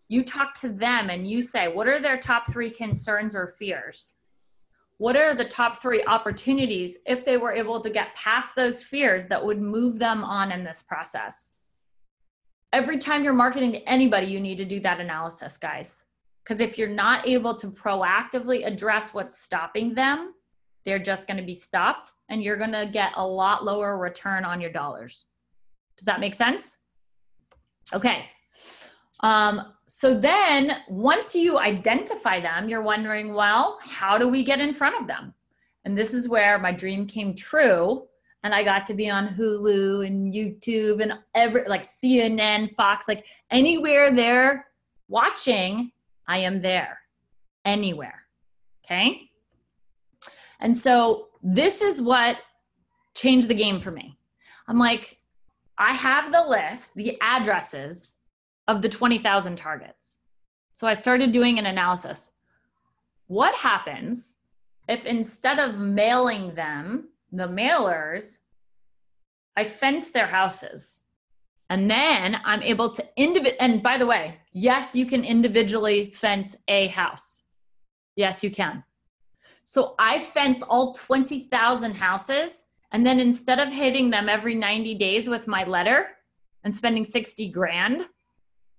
you talk to them and you say, what are their top 3 concerns or fears? What are the top 3 opportunities if they were able to get past those fears that would move them on in this process? Every time you're marketing to anybody, you need to do that analysis, guys. Because if you're not able to proactively address what's stopping them, they're just going to be stopped and you're going to get a lot lower return on your dollars. Does that make sense? Okay. So then once you identify them, you're wondering, well, how do we get in front of them? And this is where my dream came true. And I got to be on Hulu and YouTube and like CNN, Fox, like anywhere they're watching, I am there. Anywhere. Okay. And so this is what changed the game for me. I'm like, I have the list, the addresses of the 20,000 targets. So I started doing an analysis. What happens if instead of mailing them, the mailers, I fence their houses? And then I'm able to and by the way, yes, you can individually fence a house. Yes, you can. So I fence all 20,000 houses. And then instead of hitting them every 90 days with my letter and spending 60 grand,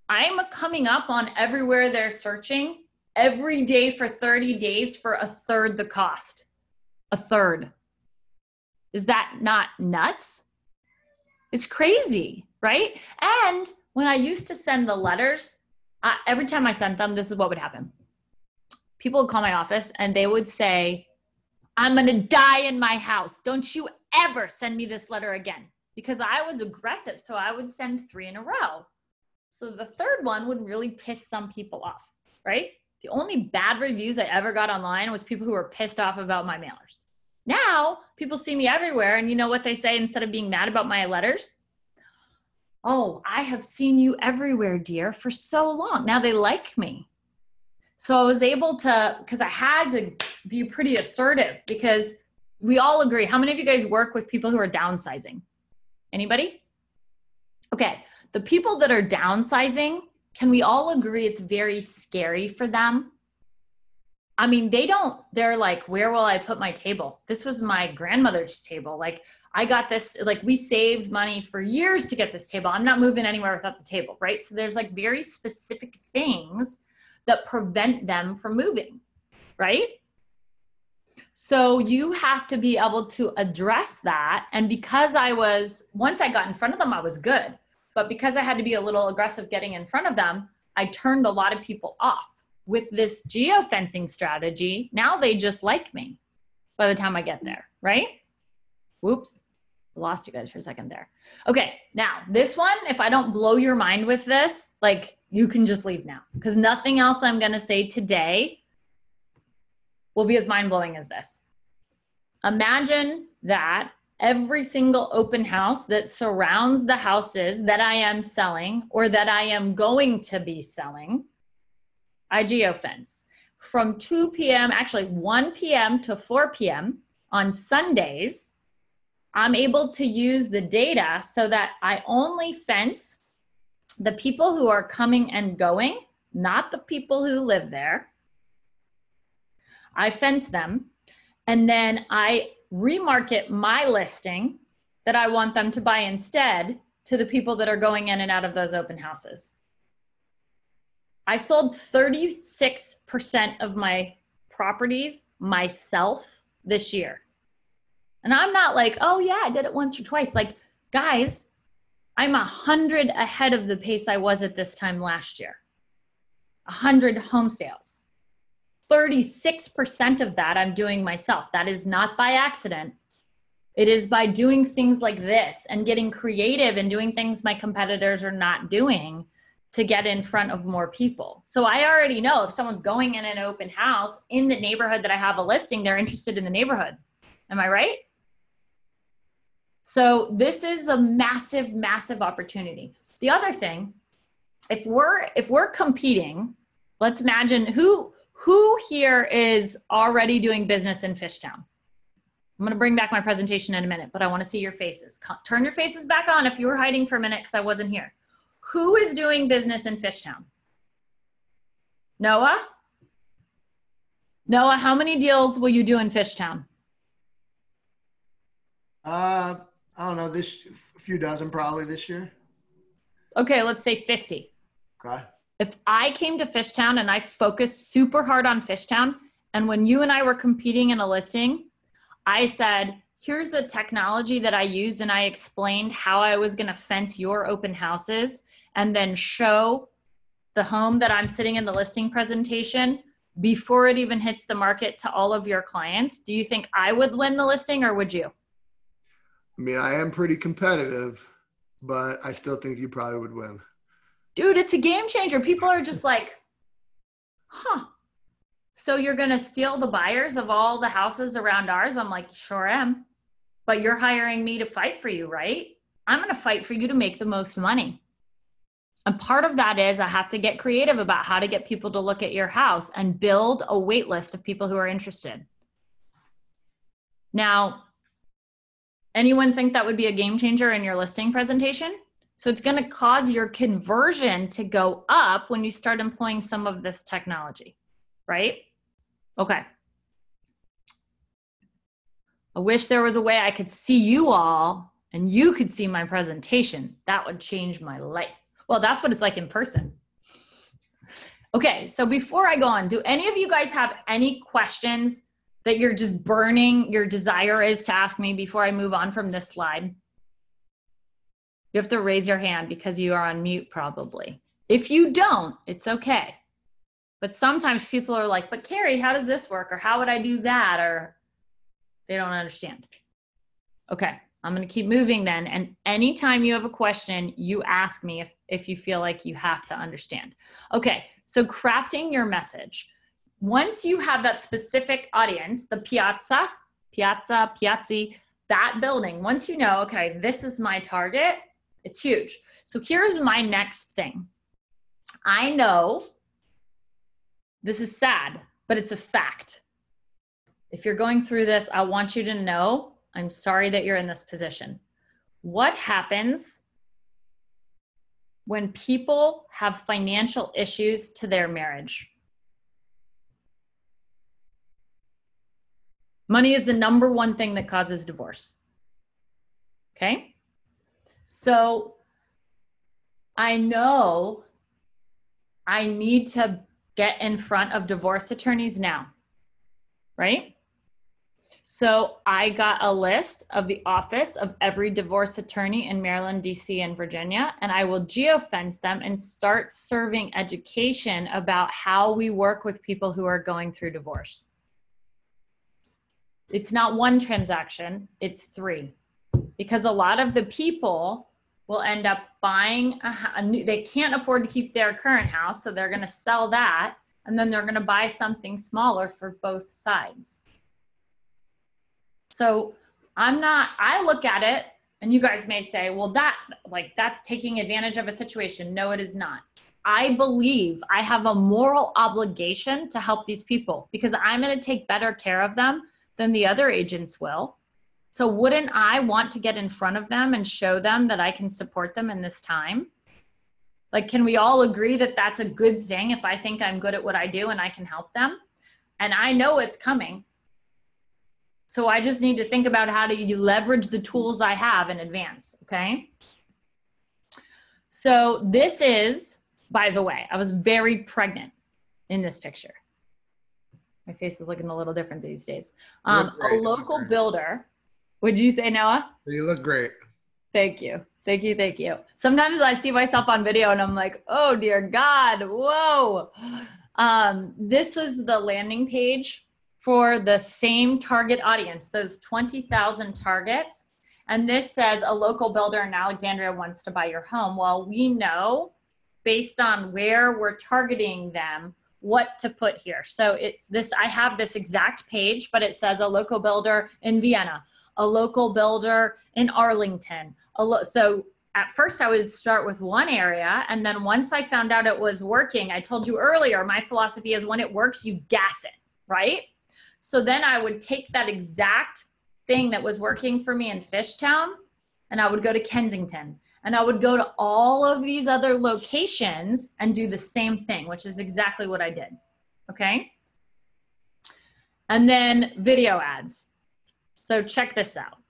I'm coming up on everywhere they're searching every day for 30 days for a third the cost. A third. Is that not nuts? It's crazy, right? And when I used to send the letters, every time I sent them, this is what would happen. People would call my office and they would say, I'm going to die in my house. Don't you ever send me this letter again. Because I was aggressive. So I would send 3 in a row. So the third one would really piss some people off, right? The only bad reviews I ever got online was people who were pissed off about my mailers. Now people see me everywhere. And you know what they say instead of being mad about my letters? Oh, I have seen you everywhere, dear, for so long. Now they like me. So I was able to, because I had to be pretty assertive, because we all agree. How many of you guys work with people who are downsizing? Anybody? Okay. The people that are downsizing, can we all agree it's very scary for them? I mean, they're like, where will I put my table? This was my grandmother's table. Like, I got this, like, we saved money for years to get this table. I'm not moving anywhere without the table, right? So there's like very specific things that prevent them from moving, right? So you have to be able to address that. And because once I got in front of them, I was good. But because I had to be a little aggressive getting in front of them, I turned a lot of people off. With this geofencing strategy, now they just like me by the time I get there, right? Whoops, lost you guys for a second there. Okay, now this one, if I don't blow your mind with this, like, you can just leave now, because nothing else I'm gonna say today will be as mind-blowing as this. Imagine that every single open house that surrounds the houses that I am selling or that I am going to be selling, I geofence from 2 p.m., actually 1 p.m. to 4 p.m. on Sundays. I'm able to use the data so that I only fence the people who are coming and going, not the people who live there. I fence them, and then I remarket my listing that I want them to buy instead to the people that are going in and out of those open houses. I sold 36% of my properties myself this year. And I'm not like, oh yeah, I did it once or twice. Like, guys, I'm 100 ahead of the pace I was at this time last year. 100 home sales. 36% of that I'm doing myself. That is not by accident. It is by doing things like this and getting creative and doing things my competitors are not doing to get in front of more people. So I already know if someone's going in an open house in the neighborhood that I have a listing, they're interested in the neighborhood. Am I right? So this is a massive, massive opportunity. The other thing, if we're competing, let's imagine who here is already doing business in Fishtown. I'm gonna bring back my presentation in a minute, but I wanna see your faces. Turn your faces back on if you were hiding for a minute because I wasn't here. Who is doing business in Fishtown? Noah? Noah, how many deals will you do in Fishtown? I don't know, a few dozen probably this year. Okay, let's say 50. Okay. If I came to Fishtown and I focused super hard on Fishtown, and when you and I were competing in a listing, I said, here's a technology that I used, and I explained how I was gonna fence your open houses and then show the home that I'm sitting in the listing presentation before it even hits the market to all of your clients, do you think I would win the listing or would you? I mean, I am pretty competitive, but I still think you probably would win. Dude, it's a game changer. People are just like, huh. So you're going to steal the buyers of all the houses around ours? I'm like, sure am. But you're hiring me to fight for you, right? I'm going to fight for you to make the most money. And part of that is I have to get creative about how to get people to look at your house and build a wait list of people who are interested. Now, anyone think that would be a game changer in your listing presentation? So it's going to cause your conversion to go up when you start employing some of this technology, right? Okay. I wish there was a way I could see you all and you could see my presentation. That would change my life. Well, that's what it's like in person. Okay, so before I go on, do any of you guys have any questions that you're just burning, your desire is to ask me before I move on from this slide? You have to raise your hand because you are on mute probably. If you don't, it's okay. But sometimes people are like, but Keri, how does this work? Or how would I do that? Or they don't understand. Okay, I'm gonna keep moving then. And anytime you have a question, you ask me if you feel like you have to understand. Okay, so crafting your message. Once you have that specific audience, the piazza, that building, once you know, okay, this is my target, it's huge. So here's my next thing. I know this is sad, but it's a fact. If you're going through this, I want you to know, I'm sorry that you're in this position. What happens when people have financial issues to their marriage? Money is the #1 thing that causes divorce. Okay? So I know I need to get in front of divorce attorneys now, right? So I got a list of the office of every divorce attorney in Maryland, DC, and Virginia, and I will geofence them and start serving education about how we work with people who are going through divorce. It's not 1 transaction, it's 3. Because a lot of the people will end up buying a new, they can't afford to keep their current house, so they're gonna sell that, and then they're gonna buy something smaller for both sides. So I look at it, and you guys may say, well, that's taking advantage of a situation. No, it is not. I believe I have a moral obligation to help these people because I'm gonna take better care of them than the other agents will. So wouldn't I want to get in front of them and show them that I can support them in this time? Like, can we all agree that that's a good thing if I think I'm good at what I do and I can help them? And I know it's coming. So I just need to think about how do you leverage the tools I have in advance, okay? So this is, by the way, I was very pregnant in this picture. My face is looking a little different these days. A local builder. Would you say, Noah? You look great. Thank you. Thank you. Thank you. Sometimes I see myself on video and I'm like, oh, dear God. Whoa. This was the landing page for the same target audience, those 20,000 targets. And this says a local builder in Alexandria wants to buy your home. Well, we know based on where we're targeting them, what to put here. So it's this, I have this exact page, but it says a local builder in Vienna, a local builder in Arlington. So at first I would start with one area. And then once I found out it was working, I told you earlier, my philosophy is when it works, you gas it, right? So then I would take that exact thing that was working for me in Fishtown, and I would go to Kensington, and I would go to all of these other locations and do the same thing, which is exactly what I did, okay? And then video ads. So check this out.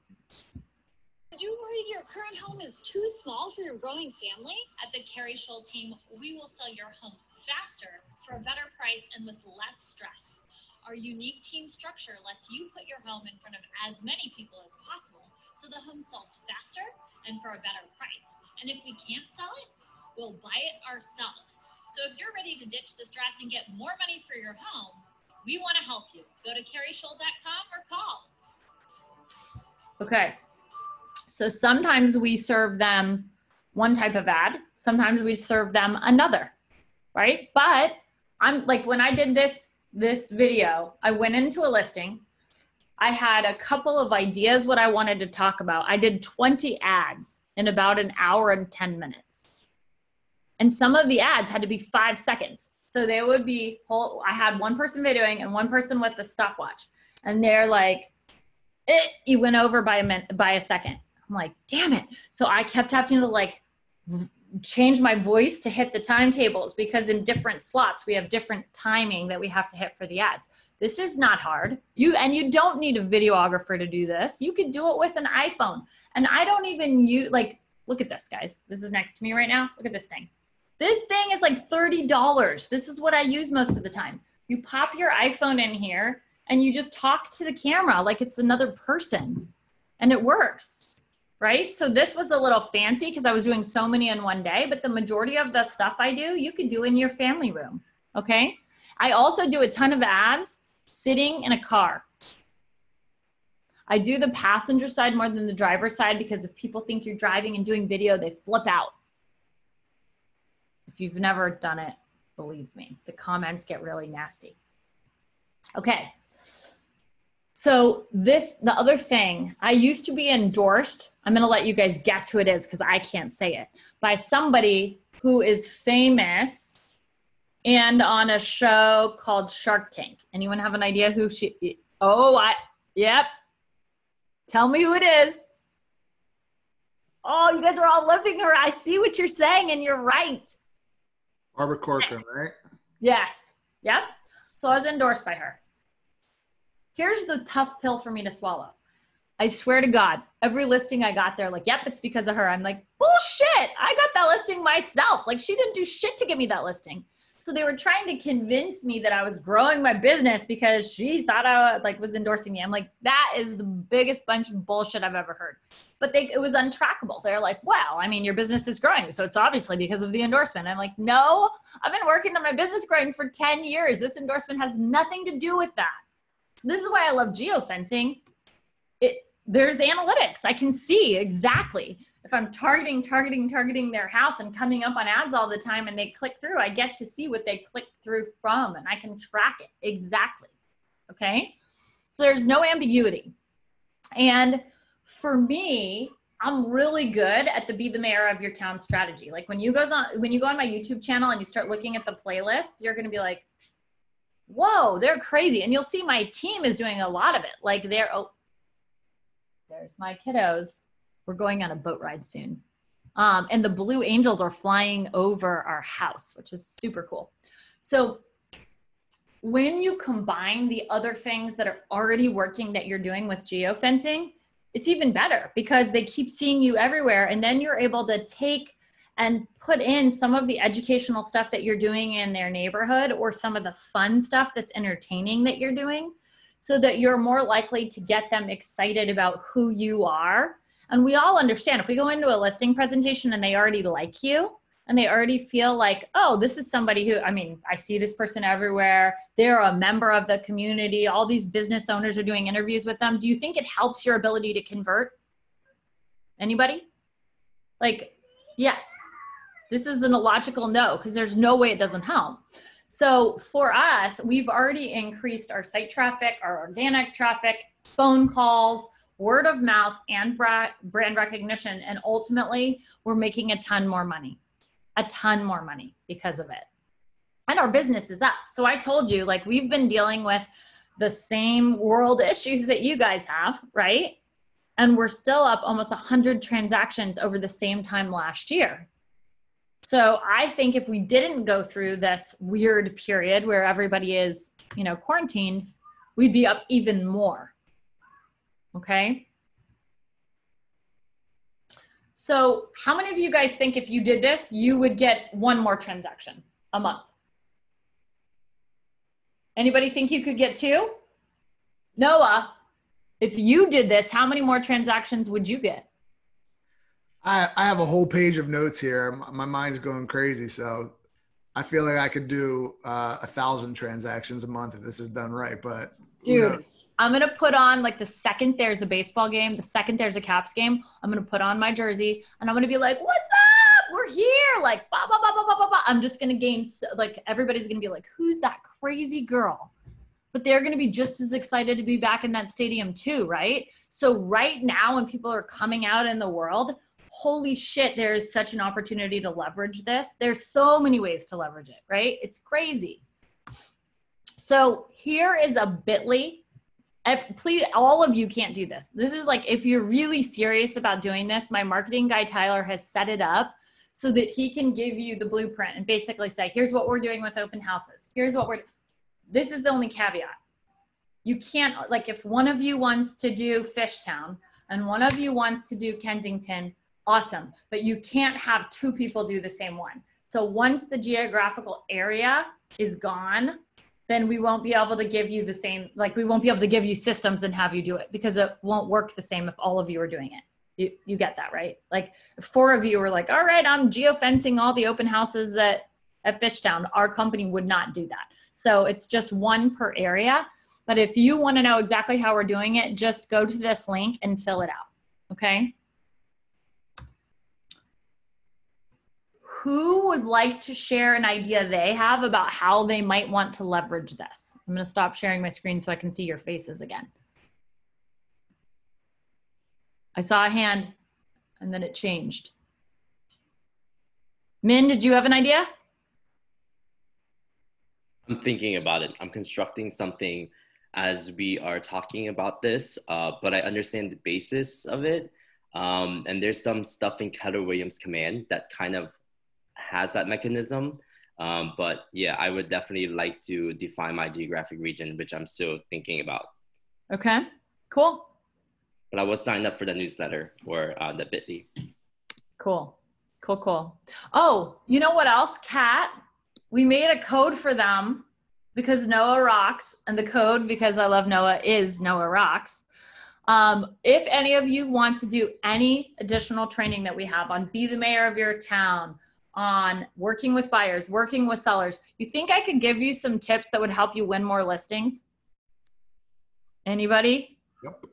Are you worried your current home is too small for your growing family? At the Keri Shull team, we will sell your home faster for a better price and with less stress. Our unique team structure lets you put your home in front of as many people as possible so the home sells faster and for a better price. And if we can't sell it, we'll buy it ourselves. So if you're ready to ditch the stress and get more money for your home, we want to help you. Go to kerishull.com or call. Okay. So sometimes we serve them one type of ad. Sometimes we serve them another, right? But I'm like, when I did this video, I went into a listing. I had a couple of ideas what I wanted to talk about. I did 20 ads in about an hour and 10 minutes. And some of the ads had to be 5 seconds. So they would be I had one person videoing and one person with a stopwatch. And they're like, you went over by a second. I'm like, damn it. So I kept having to like change my voice to hit the timetables, because in different slots, we have different timing that we have to hit for the ads. This is not hard. You don't need a videographer to do this. You could do it with an iPhone. And I don't even use, like, look at this, guys. This is next to me right now. Look at this thing. This thing is like $30. This is what I use most of the time. You pop your iPhone in here and you just talk to the camera like it's another person, and it works, right? So this was a little fancy because I was doing so many in one day, but the majority of the stuff I do, you could do in your family room, okay? I also do a ton of ads sitting in a car. I do the passenger side more than the driver side, because if people think you're driving and doing video, they flip out. If you've never done it, believe me, the comments get really nasty. Okay. So the other thing, I used to be endorsed, I'm going to let you guys guess who it is because I can't say it, by somebody who is famous and on a show called Shark Tank. Anyone have an idea who she, yep. Tell me who it is. Oh, you guys are all loving her. I see what you're saying, and you're right. Barbara Corcoran, right? Yes. Yep. So I was endorsed by her. Here's the tough pill for me to swallow. I swear to God, every listing I got there, like, yep, it's because of her. I'm like, bullshit. I got that listing myself. Like, she didn't do shit to give me that listing. So they were trying to convince me that I was growing my business because she thought I was endorsing me. I'm like, that is the biggest bunch of bullshit I've ever heard. But it was untrackable. They're like, well, I mean, your business is growing, so it's obviously because of the endorsement. I'm like, no, I've been working on my business growing for 10 years. This endorsement has nothing to do with that. So this is why I love geofencing. There's analytics. I can see exactly if I'm targeting their house and coming up on ads all the time and they click through, I get to see what they clicked through from, and I can track it exactly. Okay. So there's no ambiguity. And for me, I'm really good at the be the mayor of your town strategy. Like when you go on my YouTube channel and you start looking at the playlists, you're going to be like, whoa, they're crazy. And you'll see my team is doing a lot of it. Like there's my kiddos. We're going on a boat ride soon. And the Blue Angels are flying over our house, which is super cool. So when you combine the other things that are already working that you're doing with geofencing, it's even better because they keep seeing you everywhere. And then you're able to take and put in some of the educational stuff that you're doing in their neighborhood, or some of the fun stuff that's entertaining that you're doing, so that you're more likely to get them excited about who you are. And we all understand, if we go into a listing presentation and they already like you and they already feel like, oh, this is somebody who, I mean, I see this person everywhere. They're a member of the community. All these business owners are doing interviews with them. Do you think it helps your ability to convert? Anybody? Like, yes. This is an illogical no, because there's no way it doesn't help. So for us, we've already increased our site traffic, our organic traffic, phone calls, word of mouth, and brand recognition. And ultimately, we're making a ton more money because of it. And our business is up. So I told you, like, we've been dealing with the same world issues that you guys have, right? And we're still up almost 100 transactions over the same time last year. So I think if we didn't go through this weird period where everybody is, quarantined, we'd be up even more. Okay. So how many of you guys think if you did this, you would get one more transaction a month? Anybody think you could get two? Noah, if you did this, how many more transactions would you get? I have a whole page of notes here. My mind's going crazy. So I feel like I could do 1,000 transactions a month if this is done right, but dude, I'm going to put on like the second there's a baseball game, the second there's a Caps game, I'm going to put on my jersey and I'm going to be like, what's up? We're here. Like, bah, bah, bah, bah, bah, bah, bah. I'm just going to gain, like, everybody's going to be like, who's that crazy girl? But they're going to be just as excited to be back in that stadium too, right? So right now when people are coming out in the world, holy shit, there is such an opportunity to leverage this. There's so many ways to leverage it, right? It's crazy. So here is a bit.ly. Please, all of you can't do this. This is like, if you're really serious about doing this, my marketing guy, Tyler, has set it up so that he can give you the blueprint and basically say, here's what we're doing with open houses. Here's what this is the only caveat. You can't, like, if one of you wants to do Fishtown and one of you wants to do Kensington, awesome. But you can't have two people do the same one. So once the geographical area is gone, then we won't be able to give you the same, like, we won't be able to give you systems and have you do it because it won't work the same if all of you are doing it. You get that, right? Like, if 4 of you were like, all right, I'm geofencing all the open houses at Fishtown, our company would not do that. So it's just 1 per area. But if you want to know exactly how we're doing it, just go to this link and fill it out, okay? Who would like to share an idea they have about how they might want to leverage this? I'm going to stop sharing my screen so I can see your faces again. I saw a hand and then it changed. Min, did you have an idea? I'm thinking about it. I'm constructing something as we are talking about this, but I understand the basis of it. And there's some stuff in Keller Williams command that kind of has that mechanism. But yeah, I would definitely like to define my geographic region, which I'm still thinking about. Okay, cool. But I was signed up for the newsletter or the bit.ly. Cool, cool, cool. Oh, you know what else, Kat? We made a code for them because Noah rocks, and the code, because I love Noah, is Noah rocks. If any of you want to do any additional training that we have on be the mayor of your town, on working with buyers, working with sellers, you think I could give you some tips that would help you win more listings? Anybody? Yep.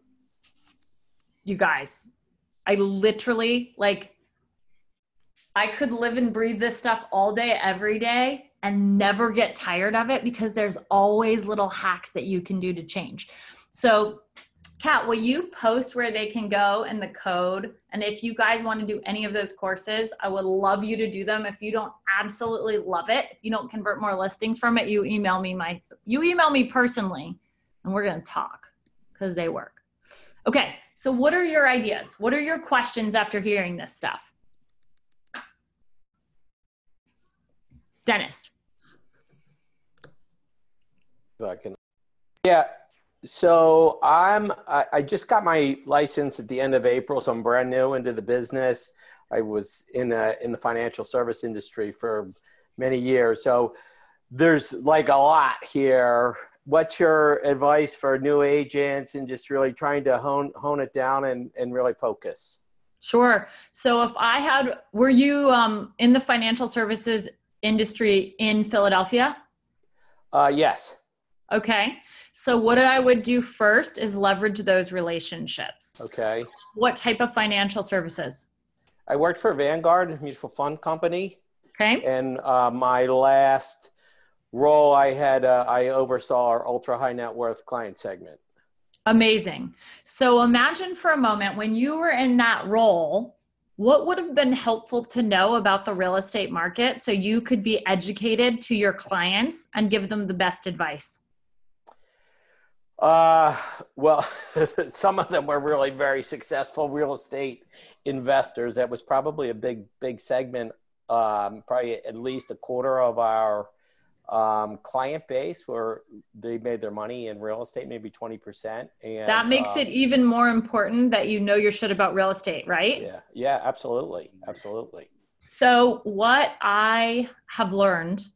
You guys, I literally, like, I could live and breathe this stuff all day, every day, and never get tired of it because there's always little hacks that you can do to change. So Kat, will you post where they can go and the code? And if you guys want to do any of those courses, I would love you to do them. If you don't absolutely love it, if you don't convert more listings from it, you email me personally and we're going to talk because they work. Okay. So what are your ideas? What are your questions after hearing this stuff? Dennis. Yeah. So I just got my license at the end of April, so I'm brand new into the business. I was in the financial service industry for many years. So there's like a lot here. What's your advice for new agents and just really trying to hone it down and really focus? Sure. So if I had, were you in the financial services industry in Philadelphia? Yes. Okay. So what I would do first is leverage those relationships. Okay. What type of financial services? I worked for Vanguard, a mutual fund company. Okay. And my last role I oversaw our ultra high net worth client segment. Amazing. So imagine for a moment when you were in that role, what would have been helpful to know about the real estate market so you could be educated to your clients and give them the best advice? Well, some of them were really very successful real estate investors. That was probably a big segment, probably at least a quarter of our client base where they made their money in real estate, maybe 20%. And that makes it even more important that you know your shit about real estate, right? Yeah, absolutely. Absolutely. So what I have learned,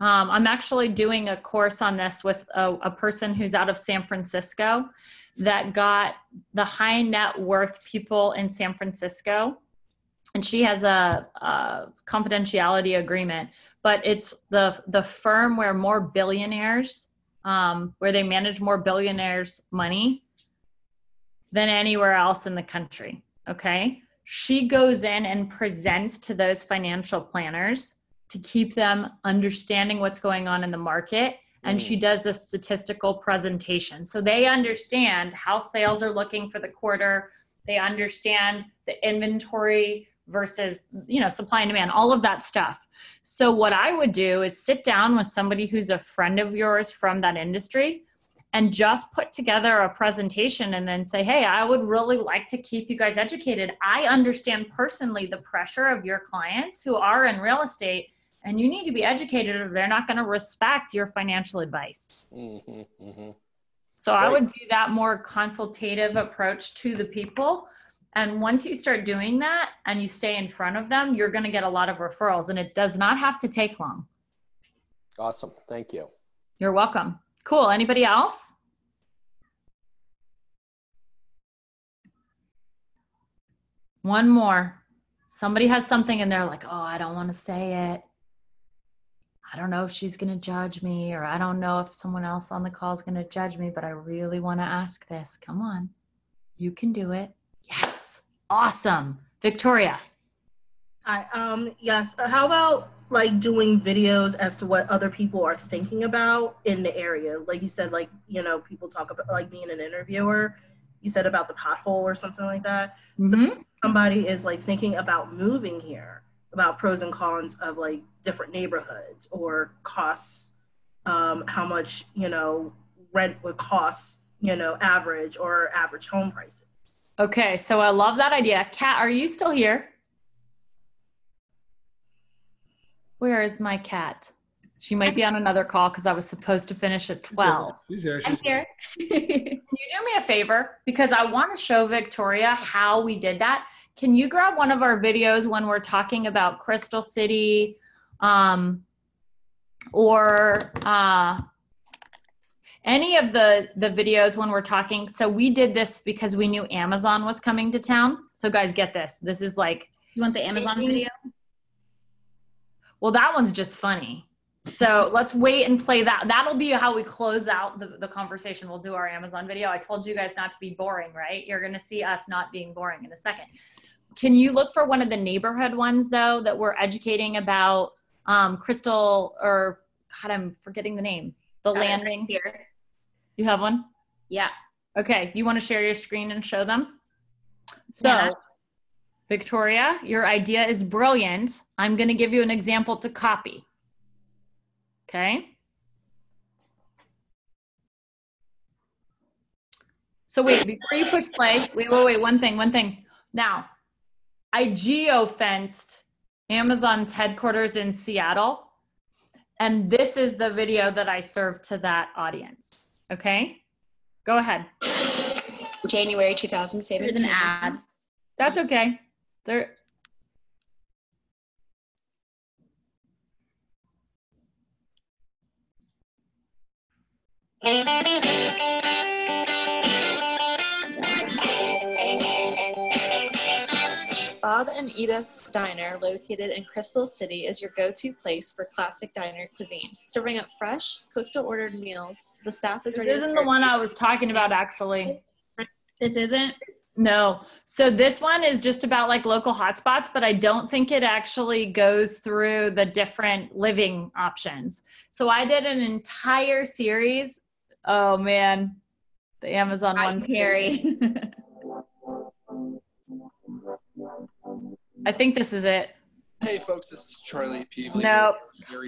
I'm actually doing a course on this with a person who's out of San Francisco that got the high net worth people in San Francisco and she has a confidentiality agreement, but it's the firm where more billionaires, where they manage more billionaires' money than anywhere else in the country. Okay. She goes in and presents to those financial planners to keep them understanding what's going on in the market. And she does a statistical presentation. So they understand how sales are looking for the quarter. They understand the inventory versus, you know, supply and demand, all of that stuff. So what I would do is sit down with somebody who's a friend of yours from that industry and just put together a presentation and then say, hey, I would really like to keep you guys educated. I understand personally the pressure of your clients who are in real estate, and you need to be educated or they're not going to respect your financial advice. So I would do that more consultative approach to the people. And once you start doing that and you stay in front of them, you're going to get a lot of referrals, and it does not have to take long. Awesome. Thank you. You're welcome. Cool. Anybody else? One more. Somebody has something and they're like, oh, I don't want to say it. I don't know if she's going to judge me, or I don't know if someone else on the call is going to judge me, but I really want to ask this. Come on. You can do it. Yes. Awesome. Victoria. Hi. Yes. How about like doing videos as to what other people are thinking about in the area? Like you said, like, you know, people talk about like being an interviewer. You said about the pothole or something like that. So somebody is like thinking about moving here, about pros and cons of like different neighborhoods or costs, how much, you know, rent would cost, you know, average or average home prices. Okay. So I love that idea. Kat, are you still here? Where is my cat? She might be on another call because I was supposed to finish at 12. She's here. I'm here. Can you do me a favor? Because I want to show Victoria how we did that. Can you grab one of our videos when we're talking about Crystal City or any of the videos when we're talking? So we did this because we knew Amazon was coming to town. So guys, get this. This is like. You want the Amazon video? Well, that one's just funny. So let's wait and play that. That'll be how we close out the conversation. We'll do our Amazon video. I told you guys not to be boring, right? You're going to see us not being boring in a second. Can you look for one of the neighborhood ones, though, that we're educating about Crystal, or God, I'm forgetting the name. The landing. Here. You have one? Yeah. Okay. You want to share your screen and show them? So, Victoria, your idea is brilliant. I'm going to give you an example to copy. Okay. So wait, before you push play, wait, one thing. Now, I geofenced Amazon's headquarters in Seattle, and this is the video that I served to that audience. Okay. Go ahead. January 2017. There's an ad. That's okay. There. Bob and Edith's Diner, located in Crystal City, is your go-to place for classic diner cuisine. Serving up fresh, cooked-to-ordered meals, the staff is ready to serve. This isn't the one I was talking about, actually. This isn't? No. So this one is just about like local hotspots, but I don't think it actually goes through the different living options. So I did an entire series. Oh man, the Amazon one's Keri. I think this is it. Hey folks, this is Charlie Peevely. No,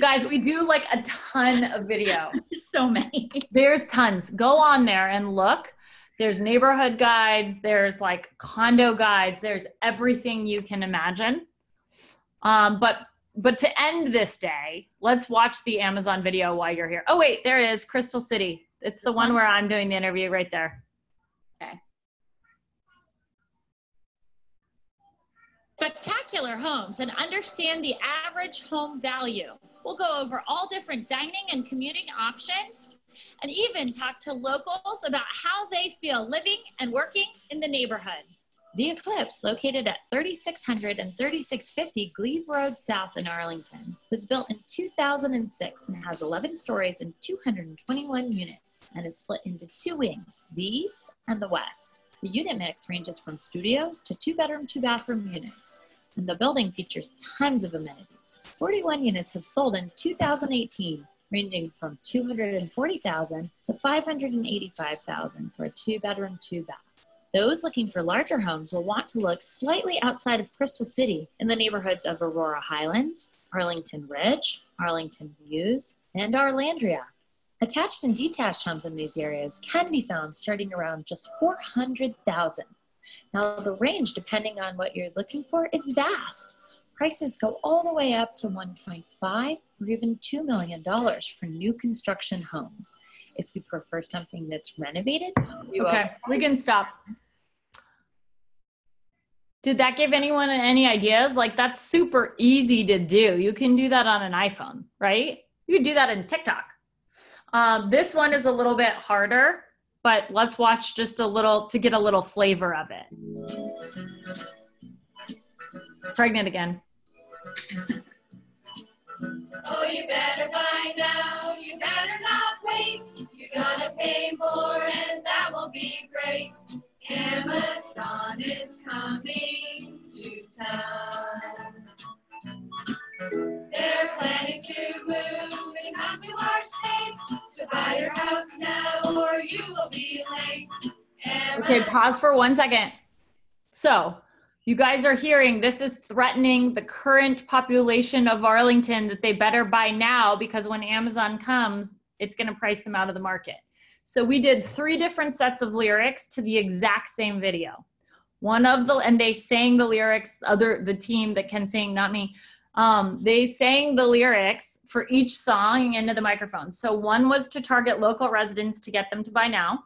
guys, we do like a ton of video. So many. There's tons. Go on there and look. There's neighborhood guides. There's like condo guides. There's everything you can imagine. But to end this day, let's watch the Amazon video while you're here. Oh wait, there it is, Crystal City. It's the one where I'm doing the interview right there. Okay. Spectacular homes and understand the average home value. We'll go over all different dining and commuting options, and even talk to locals about how they feel living and working in the neighborhood. The Eclipse, located at 3600 and 3650 Glebe Road South in Arlington, was built in 2006 and has 11 stories and 221 units and is split into 2 wings, the East and the West. The unit mix ranges from studios to 2-bedroom, 2-bathroom units, and the building features tons of amenities. 41 units have sold in 2018, ranging from $240,000 to $585,000 for a 2-bedroom, 2-bath. Those looking for larger homes will want to look slightly outside of Crystal City in the neighborhoods of Aurora Highlands, Arlington Ridge, Arlington Views, and Arlandria. Attached and detached homes in these areas can be found starting around just $400,000. Now, the range, depending on what you're looking for, is vast. Prices go all the way up to $1.5 or even $2 million for new construction homes. If you prefer something that's renovated, okay, we can stop. Did that give anyone any ideas? Like, that's super easy to do. You can do that on an iPhone, right? You could do that in TikTok. This one is a little bit harder, but let's watch just a little to get a little flavor of it. Pregnant again. Oh, you better buy now, you better not wait. You're gonna pay more and that will be great. Amazon is coming to town. They're planning to move and come to our state. So buy your house now or you will be late. Okay, pause for 1 second. So, you guys are hearing this is threatening the current population of Arlington that they better buy now because when Amazon comes, it's going to price them out of the market. So we did 3 different sets of lyrics to the exact same video. And they sang the lyrics, the team that can sing, not me. They sang the lyrics for each song into the microphone. So one was to target local residents to get them to buy now.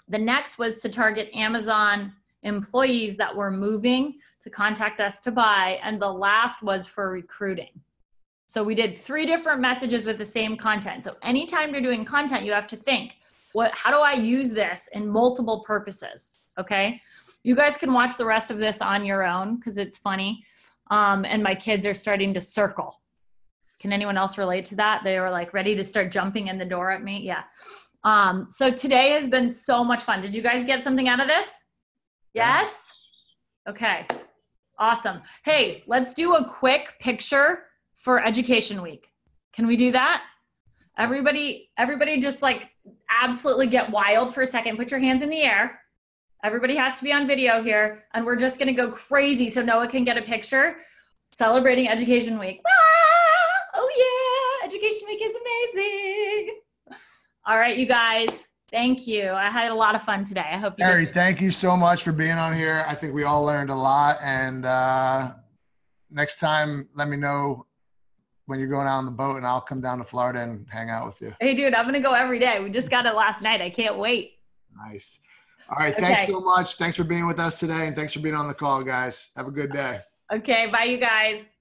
The next was to target Amazon employees that were moving to contact us to buy, and the last was for recruiting. So we did 3 different messages with the same content. So anytime you're doing content, you have to think, how do I use this in multiple purposes? Okay, you guys can watch the rest of this on your own because it's funny. And my kids are starting to circle. Can anyone else relate to that? They were like ready to start jumping in the door at me. Yeah. So today has been so much fun. Did you guys get something out of this? Yes? Okay, awesome. Hey, let's do a quick picture for Education Week. Can we do that? Everybody just like absolutely get wild for a second. Put your hands in the air. Everybody has to be on video here, and we're just gonna go crazy so Noah can get a picture celebrating Education Week. Ah, oh yeah, Education Week is amazing. All right, you guys. Thank you. I had a lot of fun today. I hope you Keri, did. thank you so much for being on here. I think we all learned a lot. And next time, let me know when you're going out on the boat and I'll come down to Florida and hang out with you. Hey, dude, I'm going to go every day. We just got it last night. I can't wait. Nice. All right. Thanks so much. Thanks for being with us today. And thanks for being on the call, guys. Have a good day. Okay. Bye, you guys.